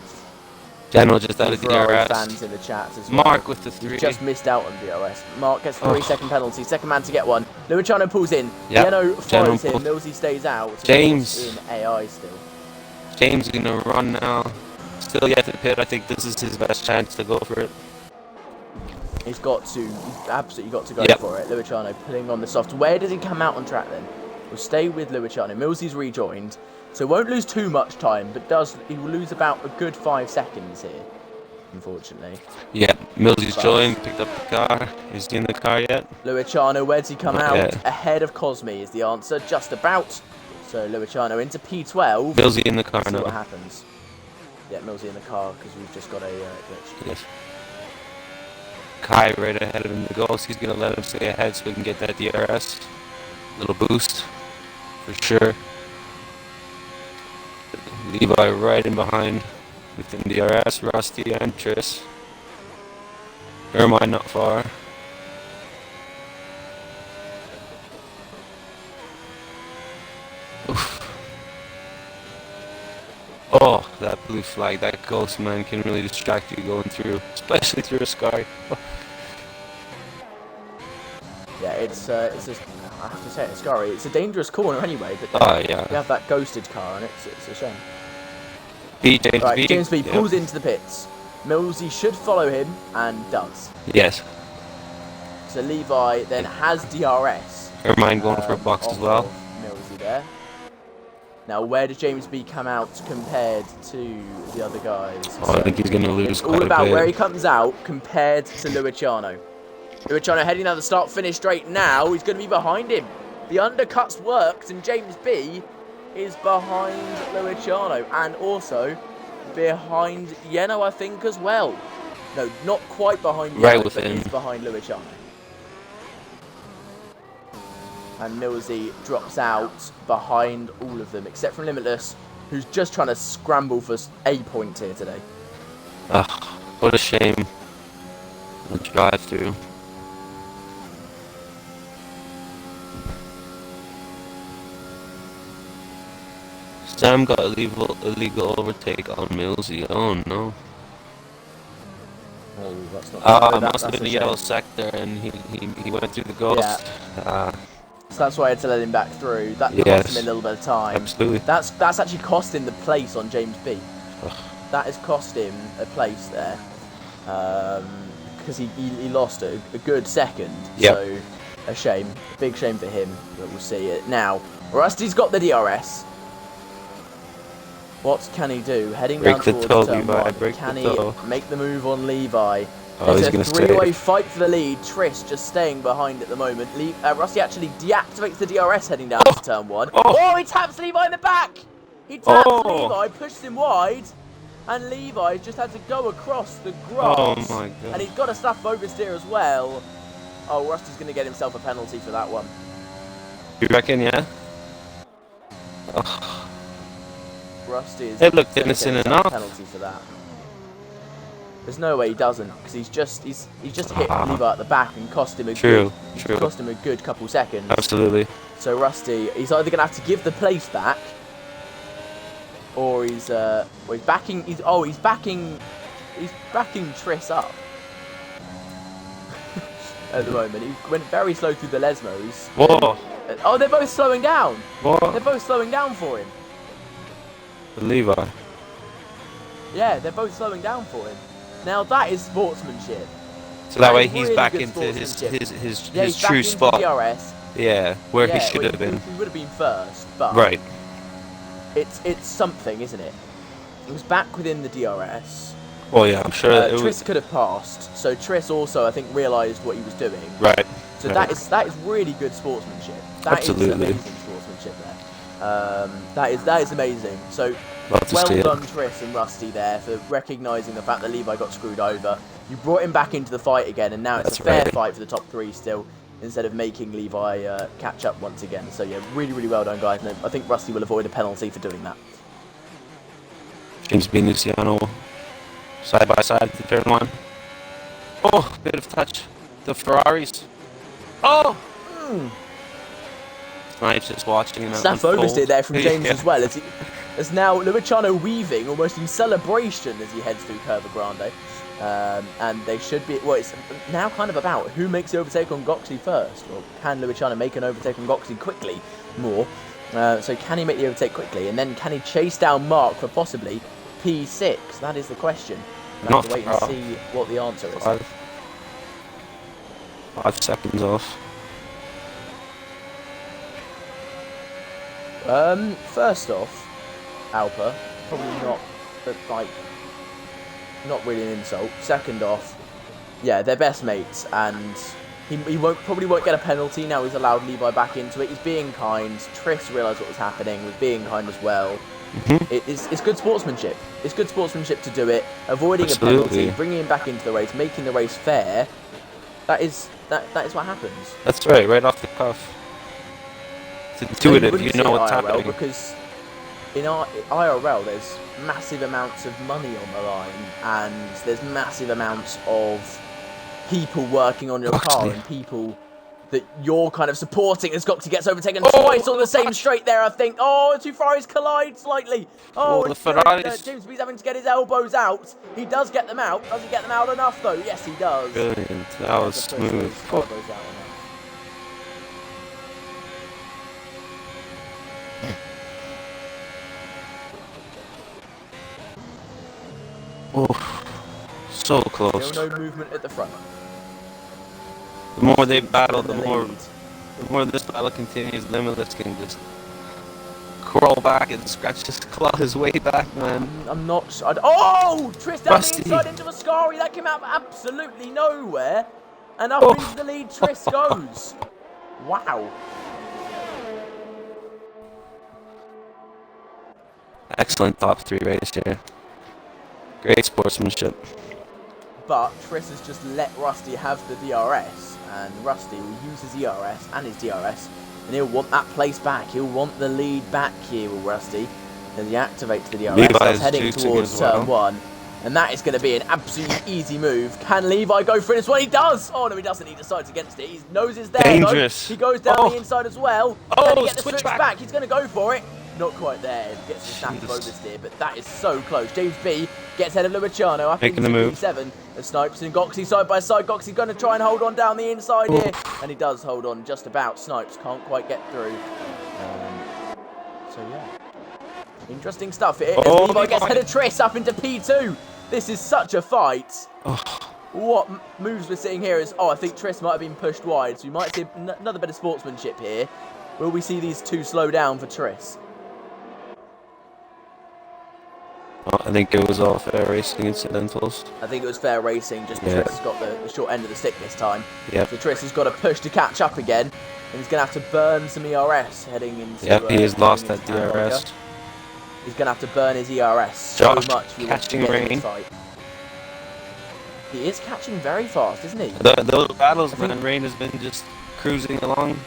B: General just out of
A: Ferrari
B: DRS.
A: fans in the chat as well.
B: Mark with the 3.
A: You've just missed out on DRS. Mark gets 3-second penalty. Second man to get one. Luciano pulls in.
B: Yep.
A: Geno follows him.
B: Pulls.
A: Millsy stays out.
B: James.
A: In AI still.
B: James is gonna run now. Still yet to pit. I think this is his best chance to go for it.
A: He's absolutely got to go
B: Yep.
A: for it. Luciano pulling on the soft. Where does he come out on track then? We'll stay with Luciano. Millsy's rejoined, so won't lose too much time, but he will lose about a good 5 seconds here, unfortunately.
B: Yeah, Millsy's joined, picked up the car. Is he in the car yet?
A: Luciano, where does he come out?
B: Yeah.
A: Ahead of Cosme is the answer, just about. So Luciano into P12.
B: Millsy in the car
A: See
B: now.
A: what happens. Yeah, Millsy in the car because we've just got a glitch.
B: Yes. Kai right ahead of him to go, so he's gonna let him stay ahead so we can get that DRS. Little boost, for sure. Levi right in behind within DRS, Rusty and Tris. Ermine not far. Oof. Oh, that blue flag, that ghost man can really distract you going through, especially through a sky.
A: Yeah, it's just, I have to say it, Scary. It's a dangerous corner anyway, but
B: Yeah.
A: we have that ghosted car and it's a shame.
B: James
A: B pulls into the pits. Millsy should follow him and does.
B: Yes.
A: So Levi then has DRS.
B: Ermine going for a box as well.
A: Millsy there. Now, where does James B come out compared to the other guys?
B: Oh, I think he's going to lose
A: it's
B: quite
A: all
B: a
A: about
B: bit.
A: where he comes out compared to Luciano. Luciano heading down the start-finish straight now. He's going to be behind him. The undercuts worked, and James B is behind Luciano and also behind Yeno, I think, as well. No, not quite behind Yeno,
B: Right with
A: but
B: him.
A: he's behind Luciano. And Millsy drops out behind all of them, except for Limitless, who's just trying to scramble for a point here today.
B: Ugh, what a shame. The drive-through. Sam got illegal overtake on Millsy. Oh no.
A: Oh, that's not
B: Must have been the yellow sector and he went through the ghost.
A: Yeah. So that's why I had to let him back through. That
B: Yes.
A: cost him a little bit of time.
B: Absolutely.
A: That's actually cost him the place on James B.
B: Ugh.
A: That has cost him a place there. Because he lost a good second.
B: Yep.
A: So a shame. A big shame for him. But we'll see it. Now, Rusty's got the DRS. What can he do? Heading
B: Break
A: down
B: the
A: towards
B: toe,
A: turn
B: Levi,
A: one.
B: break
A: Can
B: the
A: he
B: toe.
A: make the move on Levi?
B: Oh, he's
A: There's a
B: gonna stay.
A: three-way fight for the lead. Tris just staying behind at the moment. Rusty actually deactivates the DRS heading down to turn one. Oh, he taps Levi in the back! He taps Levi, pushes him wide, and Levi just had to go across the grass.
B: Oh my god.
A: And he's got a stuff oversteer as well. Oh, Rusty's going to get himself a penalty for that one.
B: You reckon, yeah? Ugh.
A: Rusty is
B: It looked
A: gonna get
B: innocent
A: himself a
B: enough.
A: penalty for that. There's no way he doesn't, because he's just hit Levi at the back and cost him a
B: True.
A: cost him a good couple seconds.
B: Absolutely.
A: So Rusty, he's either gonna have to give the place back, or he's backing Tris up at the moment. He went very slow through the Lesmos.
B: Whoa.
A: Oh, they're both slowing down.
B: Whoa.
A: They're both slowing down for him.
B: Levi.
A: Yeah, they're both slowing down for him. Now that is sportsmanship.
B: So that way
A: is
B: he's
A: really
B: back
A: good
B: into his
A: sportsmanship.
B: his
A: Yeah,
B: his
A: he's back
B: true
A: into
B: spot.
A: DRS.
B: Yeah, where he
A: Yeah,
B: should
A: well,
B: have been.
A: He would have been first, but
B: Right.
A: it's something, isn't it? He was back within the DRS.
B: Oh yeah, I'm sure it
A: Tris
B: was
A: could have passed. So Tris also, I think, realised what he was doing.
B: right.
A: So
B: Right.
A: that is really good sportsmanship. That is
B: Absolutely.
A: amazing sportsmanship there. That is amazing. So
B: Love to
A: well
B: see it.
A: done, Tris and Rusty there for recognising the fact that Levi got screwed over. You brought him back into the fight again, and now it's
B: That's
A: a fair
B: right.
A: fight for the top 3 still, instead of making Levi catch up once again. So yeah, really, really well done, guys. And I think Rusty will avoid a penalty for doing that.
B: James B. Luciano side by side to turn 1. Oh, bit of touch. The Ferraris. Oh! Snipes just watching him
A: Snap
B: unfold.
A: oversteer there from James
B: Yeah.
A: as well, as now Luciano weaving almost in celebration as he heads through Curva Grande. And they should be, well, it's now kind of about who makes the overtake on Goxley first. Or can Luciano make an overtake on Goxley quickly? More. So can he make the overtake quickly? And then can he chase down Mark for possibly P6? That is the question. We'll have to wait and see what the answer is.
B: 5 seconds off.
A: First off, Alpa, probably not, but like, not really an insult. Second off, yeah, they're best mates, and he probably won't get a penalty now he's allowed Levi back into it. He's being kind. Tris realised what was happening, was being kind as well. It's good sportsmanship. It's good sportsmanship to do it, avoiding a penalty, bringing him back into the race, making the race fair. That is what happens.
B: That's right off the cuff. It's intuitive, you know what's happening.
A: Because in IRL, there's massive amounts of money on the line, and there's massive amounts of people working on your car, and people that you're kind of supporting as Goxley gets overtaken twice on the same straight there, I think. Oh, two Ferraris collide slightly. Oh,
B: the Ferraris.
A: James B's having to get his elbows out. He does get them out. Does he get them out enough, though? Yes, he does.
B: Brilliant. That was smooth. Oh, so close.
A: Still no movement at the front.
B: The more they battle, the more this battle continues, Limitless can just crawl back and scratch his claw his way back, man.
A: I'm not. Oh, Tris down the inside into Ascari. That came out of absolutely nowhere, and up into the lead. Tris goes. Wow.
B: Excellent top 3 race here. Great sportsmanship.
A: But Tris has just let Rusty have the DRS, and Rusty will use his ERS and his DRS, and he'll want that place back. He'll want the lead back here with Rusty as he activates the DRS. Starts heading towards turn 1, and that is going to be an absolutely easy move. Can Levi go for this one? He does! Oh no, he doesn't. He decides against it. His nose is there.
B: Dangerous.
A: Though. He goes down the inside as well. Can he get the switch back? He's going to go for it. Not quite there. He gets the snap of oversteer, but that is so close. James B gets ahead of Luciano. I think
B: making the move.
A: 7. The Snipes and Goxley side by side. Goxley going to try and hold on down the inside here, and he does hold on just about. Snipes can't quite get through. So yeah, interesting stuff here. As Levi gets ahead of Tris up into P2. This is such a fight. What moves we're seeing here is, I think Tris might have been pushed wide, so we might see another bit of sportsmanship here. Will we see these two slow down for Tris?
B: I think it was all fair racing incidentals.
A: I think it was fair racing, just Tris has got the short end of the stick this time.
B: Yep.
A: So Tris has got to push to catch up again, and he's going to have to burn some ERS heading into...
B: Yep, he has lost that DRS.
A: He's going to have to burn his ERS so much if he wants to get in this fight. He is catching very fast, isn't he?
B: Those battles, man, Rain has been just cruising along.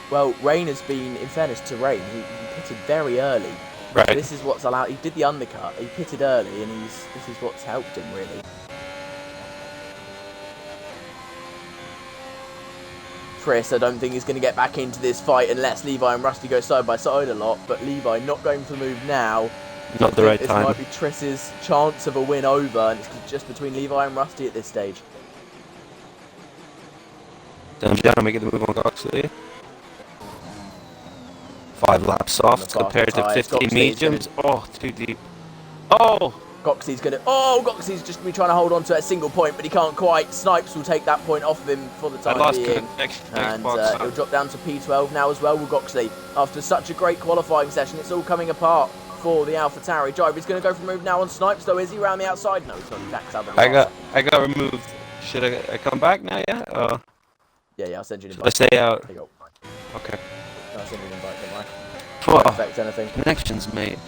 A: Well, Rain has been, in fairness to Rain, he pitted very early.
B: Right.
A: This is what's allowed. He did the undercut. He pitted early, and this is what's helped him really. Tris, I don't think he's going to get back into this fight unless Levi and Rusty go side by side a lot. But Levi not going for the move now.
B: Not the right time.
A: This might be Tris's chance of a win over, and it's just between Levi and Rusty at this stage.
B: Down making the move on Goxley. 5 lap softs compared to 15 mediums. Oh, too deep. Oh!
A: Goxley's Goxley's just be trying to hold on to a single point, but he can't quite. Snipes will take that point off of him for the time being. And he'll drop down to P12 now as well with Goxley. After such a great qualifying session, it's all coming apart for the AlphaTauri driver. He's going to go for a move now on Snipes, though. Is he around the outside? No, he's not. He backs out.
B: I got removed. Should I come back now? Yeah.
A: Yeah, I'll send you an
B: Should I
A: invite.
B: stay out?
A: There you go.
B: Okay.
A: I'll send you an invite, don't worry.
B: Whoa.
A: Won't affect anything.
B: Connections, mate.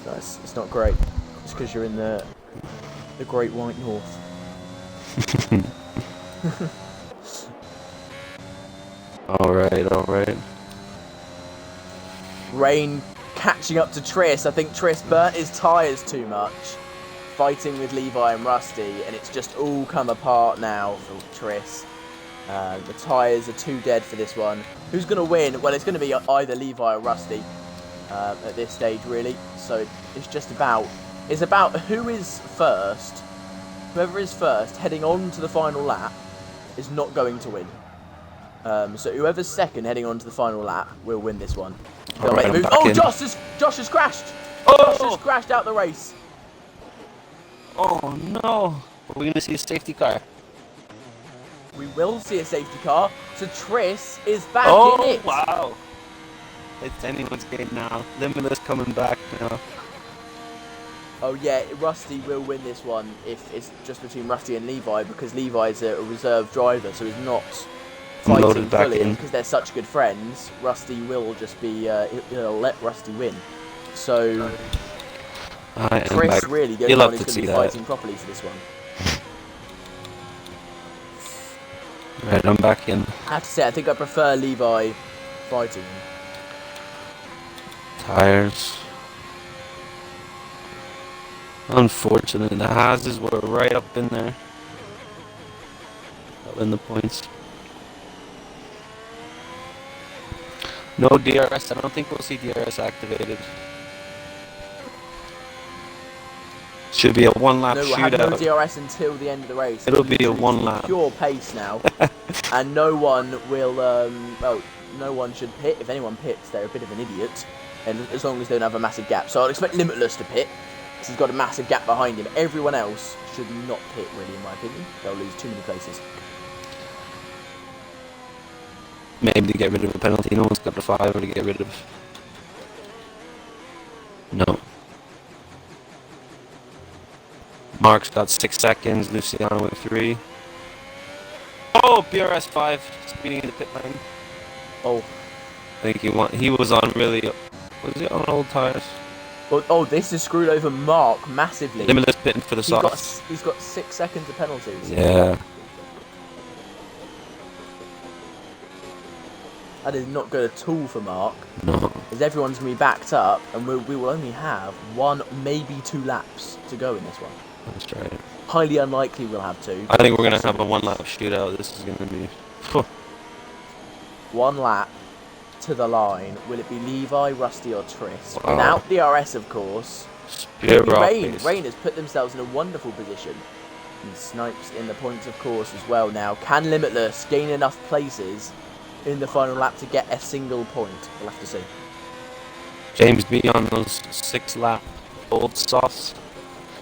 A: No, it's not great. It's because you're in the Great White North.
B: Alright.
A: Rain catching up to Triss. I think Triss burnt his tyres too much, fighting with Levi and Rusty, and it's just all come apart now for Triss. The tyres are too dead for this one. Who's going to win? Well, it's going to be either Levi or Rusty at this stage, really. So it's just about... It's about who is first. Whoever is first, heading on to the final lap, is not going to win. So whoever's second, heading on to the final lap, will win this one.
B: Right,
A: Oh, Josh has crashed!
B: Oh!
A: Josh has crashed out the race.
B: Oh no! Are we gonna see a safety car?
A: We will see a safety car. So Triss is back in it.
B: Oh wow! It's anyone's game now. Limitless coming back now.
A: Oh yeah, Rusty will win this one if it's just between Rusty and Levi, because Levi's a reserve driver, so he's not fighting fully. Because they're such good friends, Rusty will just be he'll let Rusty win. So Triss really the only one who's going to be fighting properly for this one.
B: Right, I'm back in.
A: I have to say, I think I prefer Levi fighting.
B: Tires. Unfortunately, the Haas's were right up in there. Up in the points. No DRS. I don't think we'll see DRS activated. Should be a one-lap shootout.
A: We'll have no DRS until the end of the race.
B: It'll be a one-lap.
A: Pure pace now. And no one will, well, no one should pit. If anyone pits, they're a bit of an idiot. And as long as they don't have a massive gap. So I'd expect Limitless to pit, because he's got a massive gap behind him. Everyone else should not pit, really, in my opinion. They'll lose too many places.
B: Maybe to get rid of a penalty. No one's got the 5 or to get rid of. No. Mark's got 6 seconds. Luciano with 3. Oh, BRS 5 speeding in the pit lane.
A: Oh.
B: I think he was on really. Was he on old tires?
A: Well, oh, this has screwed over Mark massively.
B: Limitless pitting for the softs.
A: He's got 6 seconds of penalties.
B: Yeah.
A: That is not good at all for Mark.
B: No.
A: Because everyone's going to be backed up, and we will only have 1, maybe 2 laps to go in this one.
B: That's right.
A: Highly unlikely we'll have 2.
B: I think we're going to have a one-lap shootout. This is going to be...
A: 1 lap to the line. Will it be Levi, Rusty or Triss?
B: Wow.
A: Without DRS, of course. Rain has put themselves in a wonderful position. And Snipes in the points, of course, as well now. Can Limitless gain enough places in the final lap to get a single point? We'll have to see.
B: James B on those 6-lap old softs.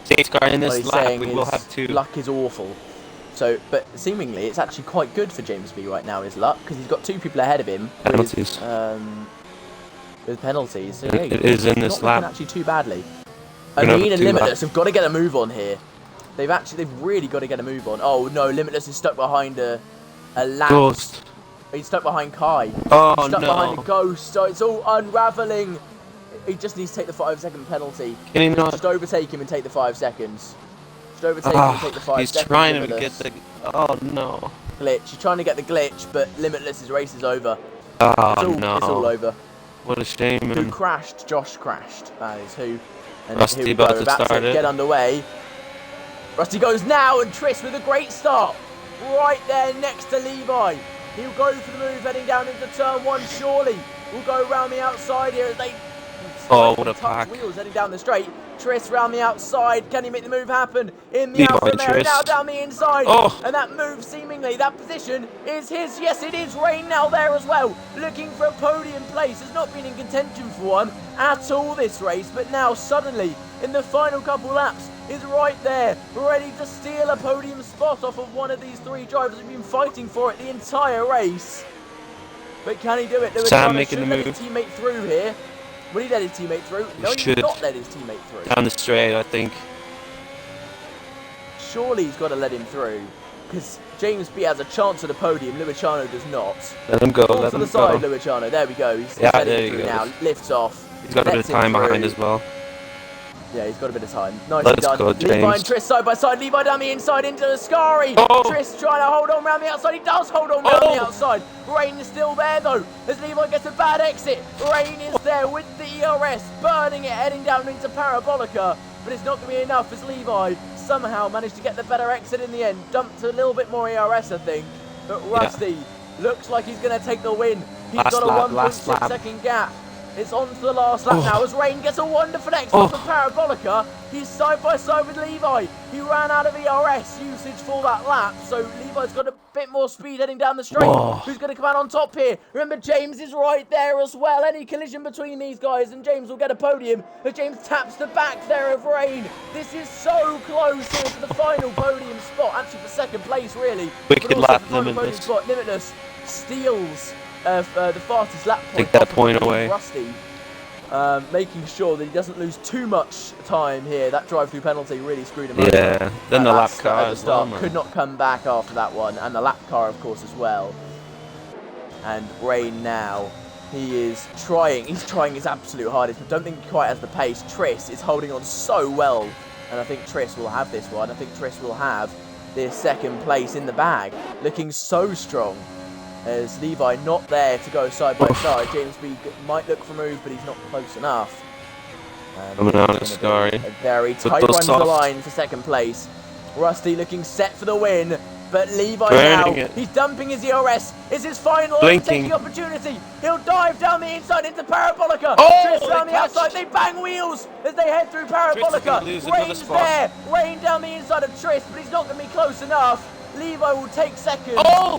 B: Safety car in this lap, we will have 2.
A: Luck is awful. So, but seemingly it's actually quite good for James B right now, his luck, because he's got 2 people ahead of him.
B: Penalties.
A: With penalties. So,
B: it is in this lap.
A: Not actually too badly. Amin and Limitless have got to get a move on here. They've really got to get a move on. Oh no, Limitless is stuck behind a lap.
B: Ghost.
A: He's stuck behind Kai.
B: Oh
A: He's stuck
B: no.
A: behind a Ghost, so it's all unravelling. He just needs to take the 5-second penalty.
B: Can he not?
A: Just overtake him and take the 5 seconds. Just overtake him and take the 5 seconds.
B: He's trying to get the... Oh no.
A: Glitch. He's trying to get the glitch, but Limitless's race is over.
B: Oh no.
A: It's all over.
B: What a shame, man.
A: Who crashed? Josh crashed. That is who. And
B: Rusty about to start it.
A: Get underway. Rusty goes now, and Triss with a great start. Right there next to Levi. He'll go for the move heading down into turn 1, surely. We'll go around the outside here as they...
B: Oh, what a pack.
A: Wheels heading down the straight. Triss round the outside. Can he make the move happen? In the Alfa Romeo, now down the inside.
B: Oh.
A: And that move, seemingly, that position is his. Yes, it is. Rain now there as well. Looking for a podium place. Has not been in contention for one at all this race. But now, suddenly, in the final couple laps, is right there, ready to steal a podium spot off of one of these 3 drivers who've been fighting for it the entire race. But can he do it?
B: Sam making the
A: move.
B: move.
A: His teammate through here. Will he let his teammate through? No, he did not let his teammate through.
B: Down the straight, I think.
A: Surely he's got to let him through. because James B has a chance at the podium. Luciano does not.
B: Let him go.
A: Falls
B: Let
A: to
B: him
A: the side,
B: go.
A: Luciano. There we go. He's
B: Yeah,
A: heading
B: there he
A: through
B: goes.
A: now. Lifts off.
B: He's got a bit of time behind as well.
A: Yeah, he's got a bit of time. Nicely
B: Let us
A: done.
B: go,
A: Levi
B: James.
A: and Tris side by side. Levi down the inside into Ascari.
B: Oh!
A: Tris trying to hold on round the outside. He does hold on round the outside. Rain is still there though. As Levi gets a bad exit. Rain is there with the ERS. Burning it, heading down into Parabolica. But it's not going to be enough as Levi somehow managed to get the better exit in the end. Dumped a little bit more ERS, I think. But Rusty looks like he's going to take the win. He's got a 1.6 second gap. It's on to the last lap now as Rain gets a wonderful exit off of Parabolica. He's side by side with Levi. He ran out of ERS usage for that lap, so Levi's got a bit more speed heading down the straight. Who's going to come out on top here? Remember, James is right there as well. Any collision between these guys and James will get a podium as James taps the back there of Rain. This is so close here to the final podium spot, actually for second place really.
B: Wicked lap, Limitless.
A: Limitless steals the fastest lap point.
B: Take that point away.
A: Rusty, making sure that he doesn't lose too much time here. That drive-through penalty really screwed him over.
B: Yeah, then the lap car
A: at the start could not come back after that one, and the lap car, of course, as well. And Rain now, he's trying his absolute hardest, but don't think he quite has the pace. Tris is holding on so well, and I think Tris will have this one. I think Tris will have this second place in the bag, looking so strong. As Levi not there to go side by side. James B might look for a move, but he's not close enough.
B: Coming out of Scary.
A: A very tight run to the line for second place. Rusty looking set for the win, but Levi now, he's dumping his ERS. It's his final overtaking opportunity. He'll dive down the inside into Parabolica. Tris down the outside. They bang wheels as they head through Parabolica. Rain's there. Rain down the inside of Tris, but he's not going to be close enough. Levi will take second.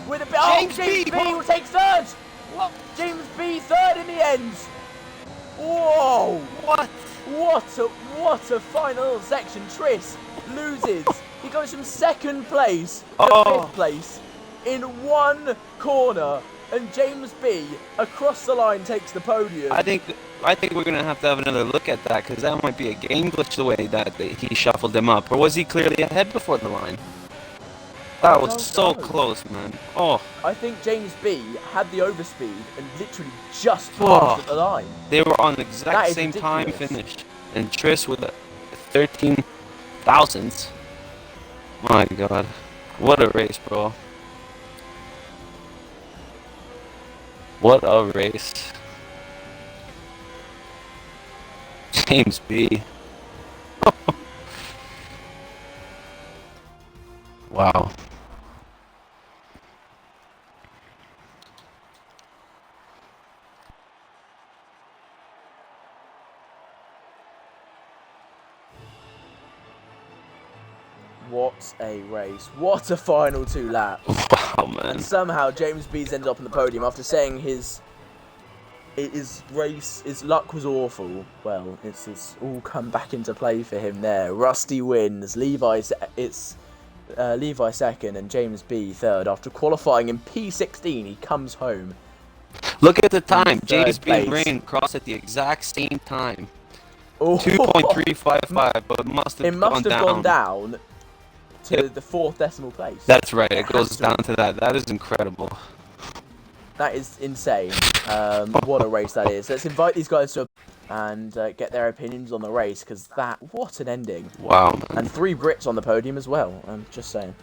A: With a bit. James B will take third. What? James B third in the end. Whoa! What a final section. Tris loses. He goes from second place to fifth place in one corner, and James B across the line takes the podium.
B: I think we're gonna have to have another look at that, because that might be a game glitch the way that he shuffled them up, or was he clearly ahead before the line? That was so close, man.
A: I think James B had the overspeed and literally just passed at the line.
B: They were on the exact same time finish. And Tris with a 13 thousandths. My God. What a race, bro. What a race. James B. Wow.
A: What a race. What a final two laps.
B: Wow, man.
A: And somehow James B's ended up on the podium after saying his luck was awful. Well, it's all come back into play for him there. Rusty wins. Levi second and James B third. After qualifying in P16, he comes home.
B: Look at the time. James B and Rain crossed at the exact same time. 2.355, but it must have gone down
A: to the fourth decimal place.
B: That's right. It goes down to that. That is incredible.
A: That is insane. What a race that is. Let's invite these guys to and get their opinions on the race, because what an ending.
B: Wow, man.
A: And 3 Brits on the podium as well. I'm just saying.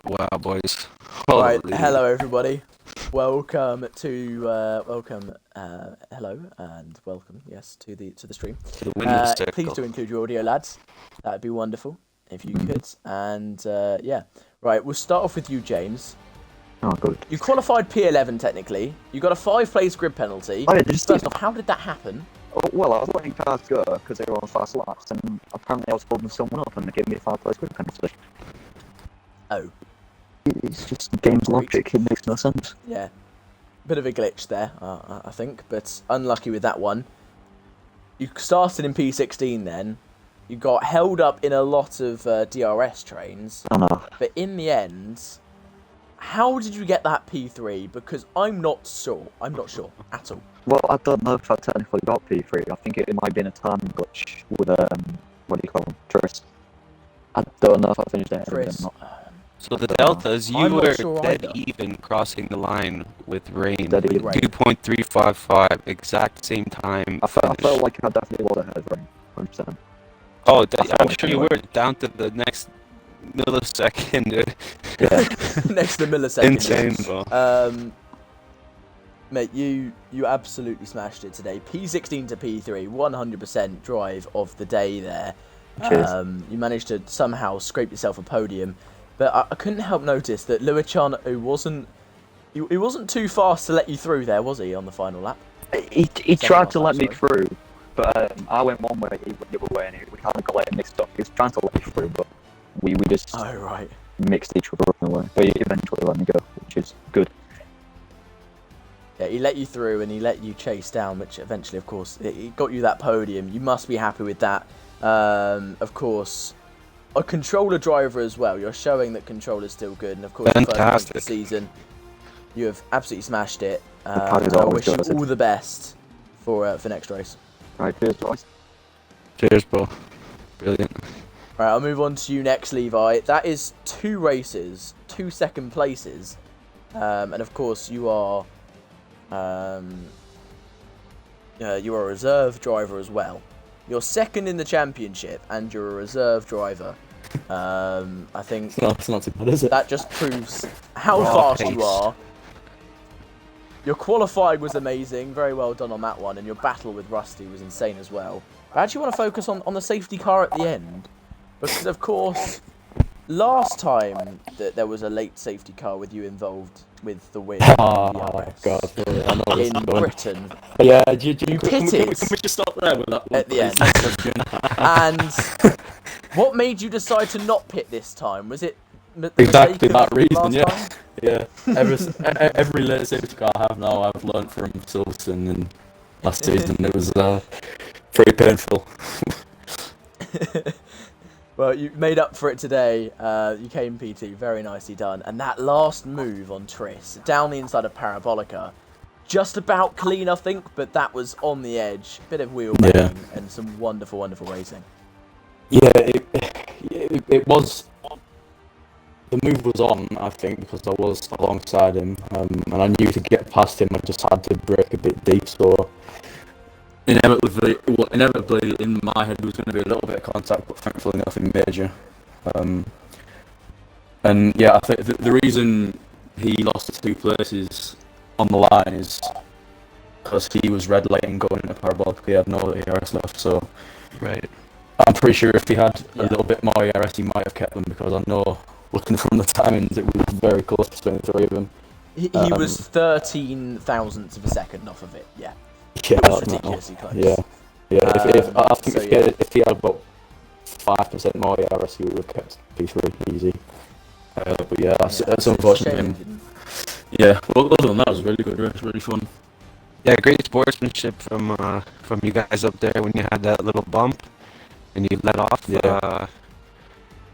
B: Wow, boys.
A: Right, hello everybody. Welcome to hello and welcome, yes, to the stream. Please do include your audio, lads. That'd be wonderful if you could. And yeah, right. We'll start off with you, James.
C: Oh, good.
A: You qualified P11 technically. You got a 5-place grid penalty.
C: Oh, yeah,
A: First off, how did that happen?
C: Oh, well, I was letting cars go because they were on fast laps, and apparently I was holding someone up, and they gave me a 5-place grid penalty.
A: Oh.
C: It's just game's logic, it makes no sense.
A: Yeah. Bit of a glitch there, I think, but unlucky with that one. You started in P16 then, You got held up in a lot of DRS trains.
C: I know.
A: But in the end, how did you get that P3? Because I'm not sure. I'm not sure at all.
C: Well, I don't know if I technically got P3. I think it might have been a timing glitch with, what do you call them? Tris. I don't know if I finished it or
A: Tris.
C: not.
B: So the deltas, you
A: I'm not
B: were
A: sure
B: dead
A: either.
B: even crossing the line with rain.
C: Dead even.
B: 2.355, exact same time.
C: I felt
B: finish.
C: like I definitely was ahead of Rain, 100%.
B: Oh,
C: felt
B: I'm
C: like
B: sure you
C: anyway.
B: were down to the next millisecond, dude.
C: Yeah.
A: Next to millisecond.
B: Insane, bro.
A: Mate, you absolutely smashed it today. P16 to P3, 100% drive of the day there.
C: Cheers.
A: You managed to somehow scrape yourself a podium, but I couldn't help notice that Luciano wasn't too fast to let you through there, was he, on the final lap?
C: He tried to let me
A: sorry.
C: through, but I went one way, he went the other way, and we kind of got like mixed up. He was trying to let me through, but we just
A: Oh, right.
C: mixed each other up in a way. But he eventually let me go, which is good.
A: Yeah, he let you through and he let you chase down, which eventually, of course, it got you that podium. You must be happy with that. Of course, a controller driver as well. You're showing that controller's still good, and of course, the first points of the season, you have absolutely smashed it. I wish you all the best for next race.
C: Right, cheers, guys.
B: Cheers, bro. Brilliant.
A: Right, I'll move on to you next, Levi. That is 2 races, 2 second places, and of course, you are a reserve driver as well. You're second in the championship, and you're a reserve driver. I think
D: It's not too bad, is it?
A: that just proves how
B: Raw
A: fast you
B: pace.
A: are. Your qualifying was amazing, very well done on that one, and your battle with Rusty was insane as well. I actually want to focus on the safety car at the end, because of course, last time that there was a late safety car with you involved with the win
D: Oh,
A: in BRS,
D: God. Yeah, I know where
A: in
D: this is going.
A: Britain,
D: Yeah,
A: you
D: can we
A: pitted
D: just stop there with that one,
A: at the
D: please?
A: end.
D: Next question.
A: And what made you decide to not pit this time? Was it the
D: Exactly
A: mistake
D: that
A: of
D: reason,
A: last
D: yeah.
A: time?
D: Yeah, every late safety car I have now, I've learned from Silverstone and last season. It was pretty painful.
A: Well, you made up for it today. You came PT, very nicely done. And that last move on Tris, down the inside of Parabolica, just about clean, I think, but that was on the edge. Bit of wheel banging and some wonderful, wonderful racing.
D: Yeah, it was. The move was on, I think, because I was alongside him, and I knew to get past him, I just had to brake a bit deep. So inevitably, in my head, there was going to be a little bit of contact, but thankfully nothing major. And yeah, I think the reason he lost 2 places on the line is because he was red lighting going into parabolic. He had no ERS left, so
B: Right.
D: I'm pretty sure if he had a little bit more ERS, he might have kept them, because I know, looking from the timings, it was very close between the 3 of them.
A: He was 13 thousandths of a second off of it, yeah.
D: Yeah,
A: It was ridiculously close.
D: Yeah. I think
A: so
D: if he had about 5% more ERS, he would have kept P3 easy. But yeah, that's
A: it's
D: unfortunate
A: a
D: for
A: shame
D: him.
A: he didn't.
D: Yeah, well, other than that, it was a really good race, really fun.
B: Yeah, great sportsmanship from you guys up there when you had that little bump and you let off.
D: Yeah.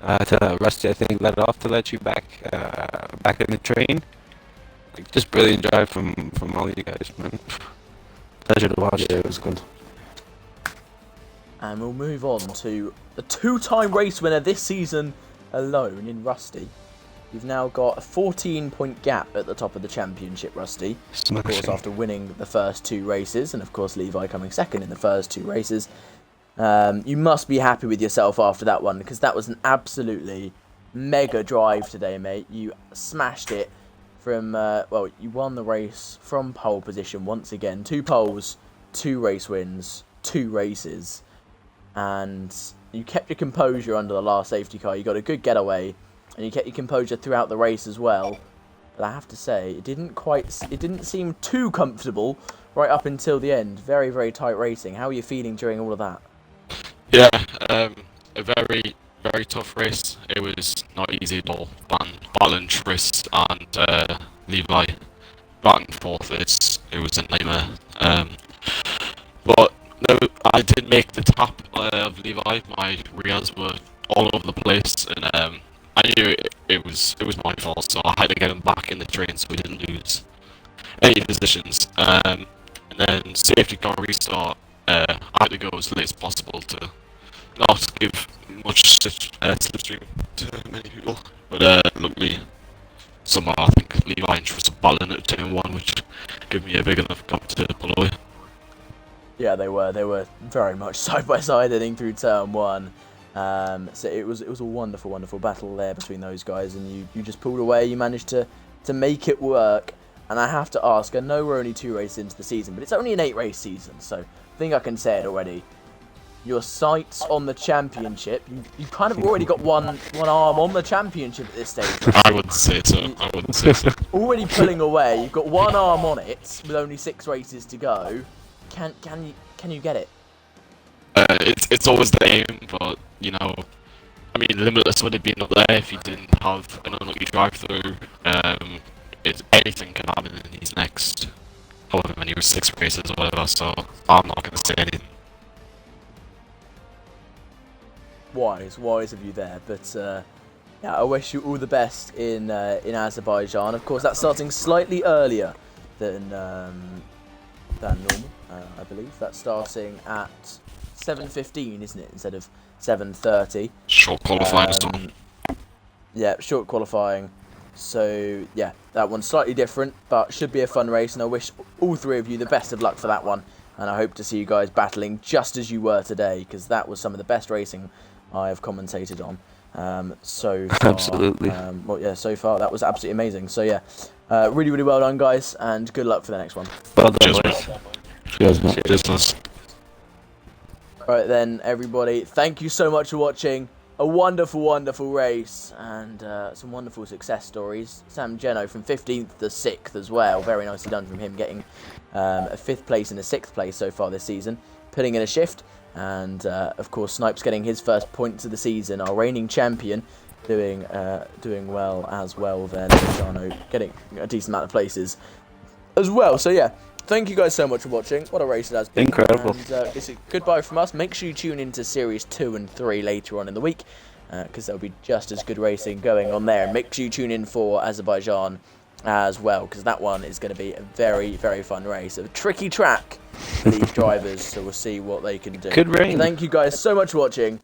B: To Rusty, I think, let off to let you back in the train. Like, just brilliant drive from all you guys, man. Pleasure to watch.
D: Yeah, it was good.
A: And we'll move on to the 2-time race winner this season alone in Rusty. You've now got a 14-point gap at the top of the championship, Rusty. Of course, after winning the first 2 races, and of course Levi coming second in the first 2 races. You must be happy with yourself after that one, because that was an absolutely mega drive today, mate. You smashed it from, you won the race from pole position once again. 2 poles, 2 race wins, 2 races. And you kept your composure under the last safety car. You got a good getaway, and you kept your composure throughout the race as well. But I have to say, it didn't seem too comfortable right up until the end. Very, very tight racing. How are you feeling during all of that?
E: Yeah, a very, very tough race. It was not easy at all. Battling Tris and Levi back and forth. It was a nightmare. But No, I did make the top of Levi. My rears were all over the place, and I knew it was my fault, so I had to get him back in the train so we didn't lose any positions. And then safety car restart. I had to go as late as possible to not give much slipstream to many people. But luckily, somehow I think Levi and Trust balling at turn one, which gave me a big enough gap to pull away.
A: Yeah, they were very much side by side heading through turn one. So it was a wonderful, wonderful battle there between those guys, and you just pulled away. You managed to make it work. And I have to ask, I know we're only 2 races into the season, but it's only an 8-race season, so I think I can say it already. Your sights on the championship, you kind of already got one arm on the championship at this stage.
E: I wouldn't say so. I wouldn't say so.
A: Already pulling away, you've got one arm on it with only 6 races to go. Can you get it?
E: It's always the aim, but you know, I mean, Limitless would have been up there if you didn't have an unlucky drive-through. Anything can happen in these next, however many, 6 races or whatever. So I'm not going to say anything.
A: Wise of you there, but yeah, I wish you all the best in Azerbaijan. Of course, that's starting slightly earlier than normal. I believe that's starting at 7:15, isn't it, instead of 7:30?
E: Short qualifying stuff.
A: Yeah, short qualifying. So yeah, that one's slightly different, but should be a fun race. And I wish all 3 of you the best of luck for that one. And I hope to see you guys battling just as you were today, because that was some of the best racing I have commentated on so far.
B: Absolutely.
A: Well, yeah, so far that was absolutely amazing. So yeah, really, really well done, guys, and good luck for the next one.
B: Well done,
E: Cheers,
B: boys.
E: mate.
D: Cheers, mate.
E: Cheers, lads.
A: Right then, everybody, thank you so much for watching. A wonderful, wonderful race, and some wonderful success stories. Sam Geno from 15th to 6th as well. Very nicely done from him, getting a 5th place and a 6th place so far this season. Putting in a shift, and of course Snipes getting his first points of the season. Our reigning champion doing well as well then. Jano getting a decent amount of places as well. So yeah, thank you guys so much for watching. What a race it has been.
B: Incredible.
A: And it's a goodbye from us. Make sure you tune into Series 2 and 3 later on in the week, because there'll be just as good racing going on there. And make sure you tune in for Azerbaijan as well, because that one is going to be a very, very fun race. A tricky track for these drivers, so we'll see what they can do.
B: Good rain.
A: So thank you guys so much for watching.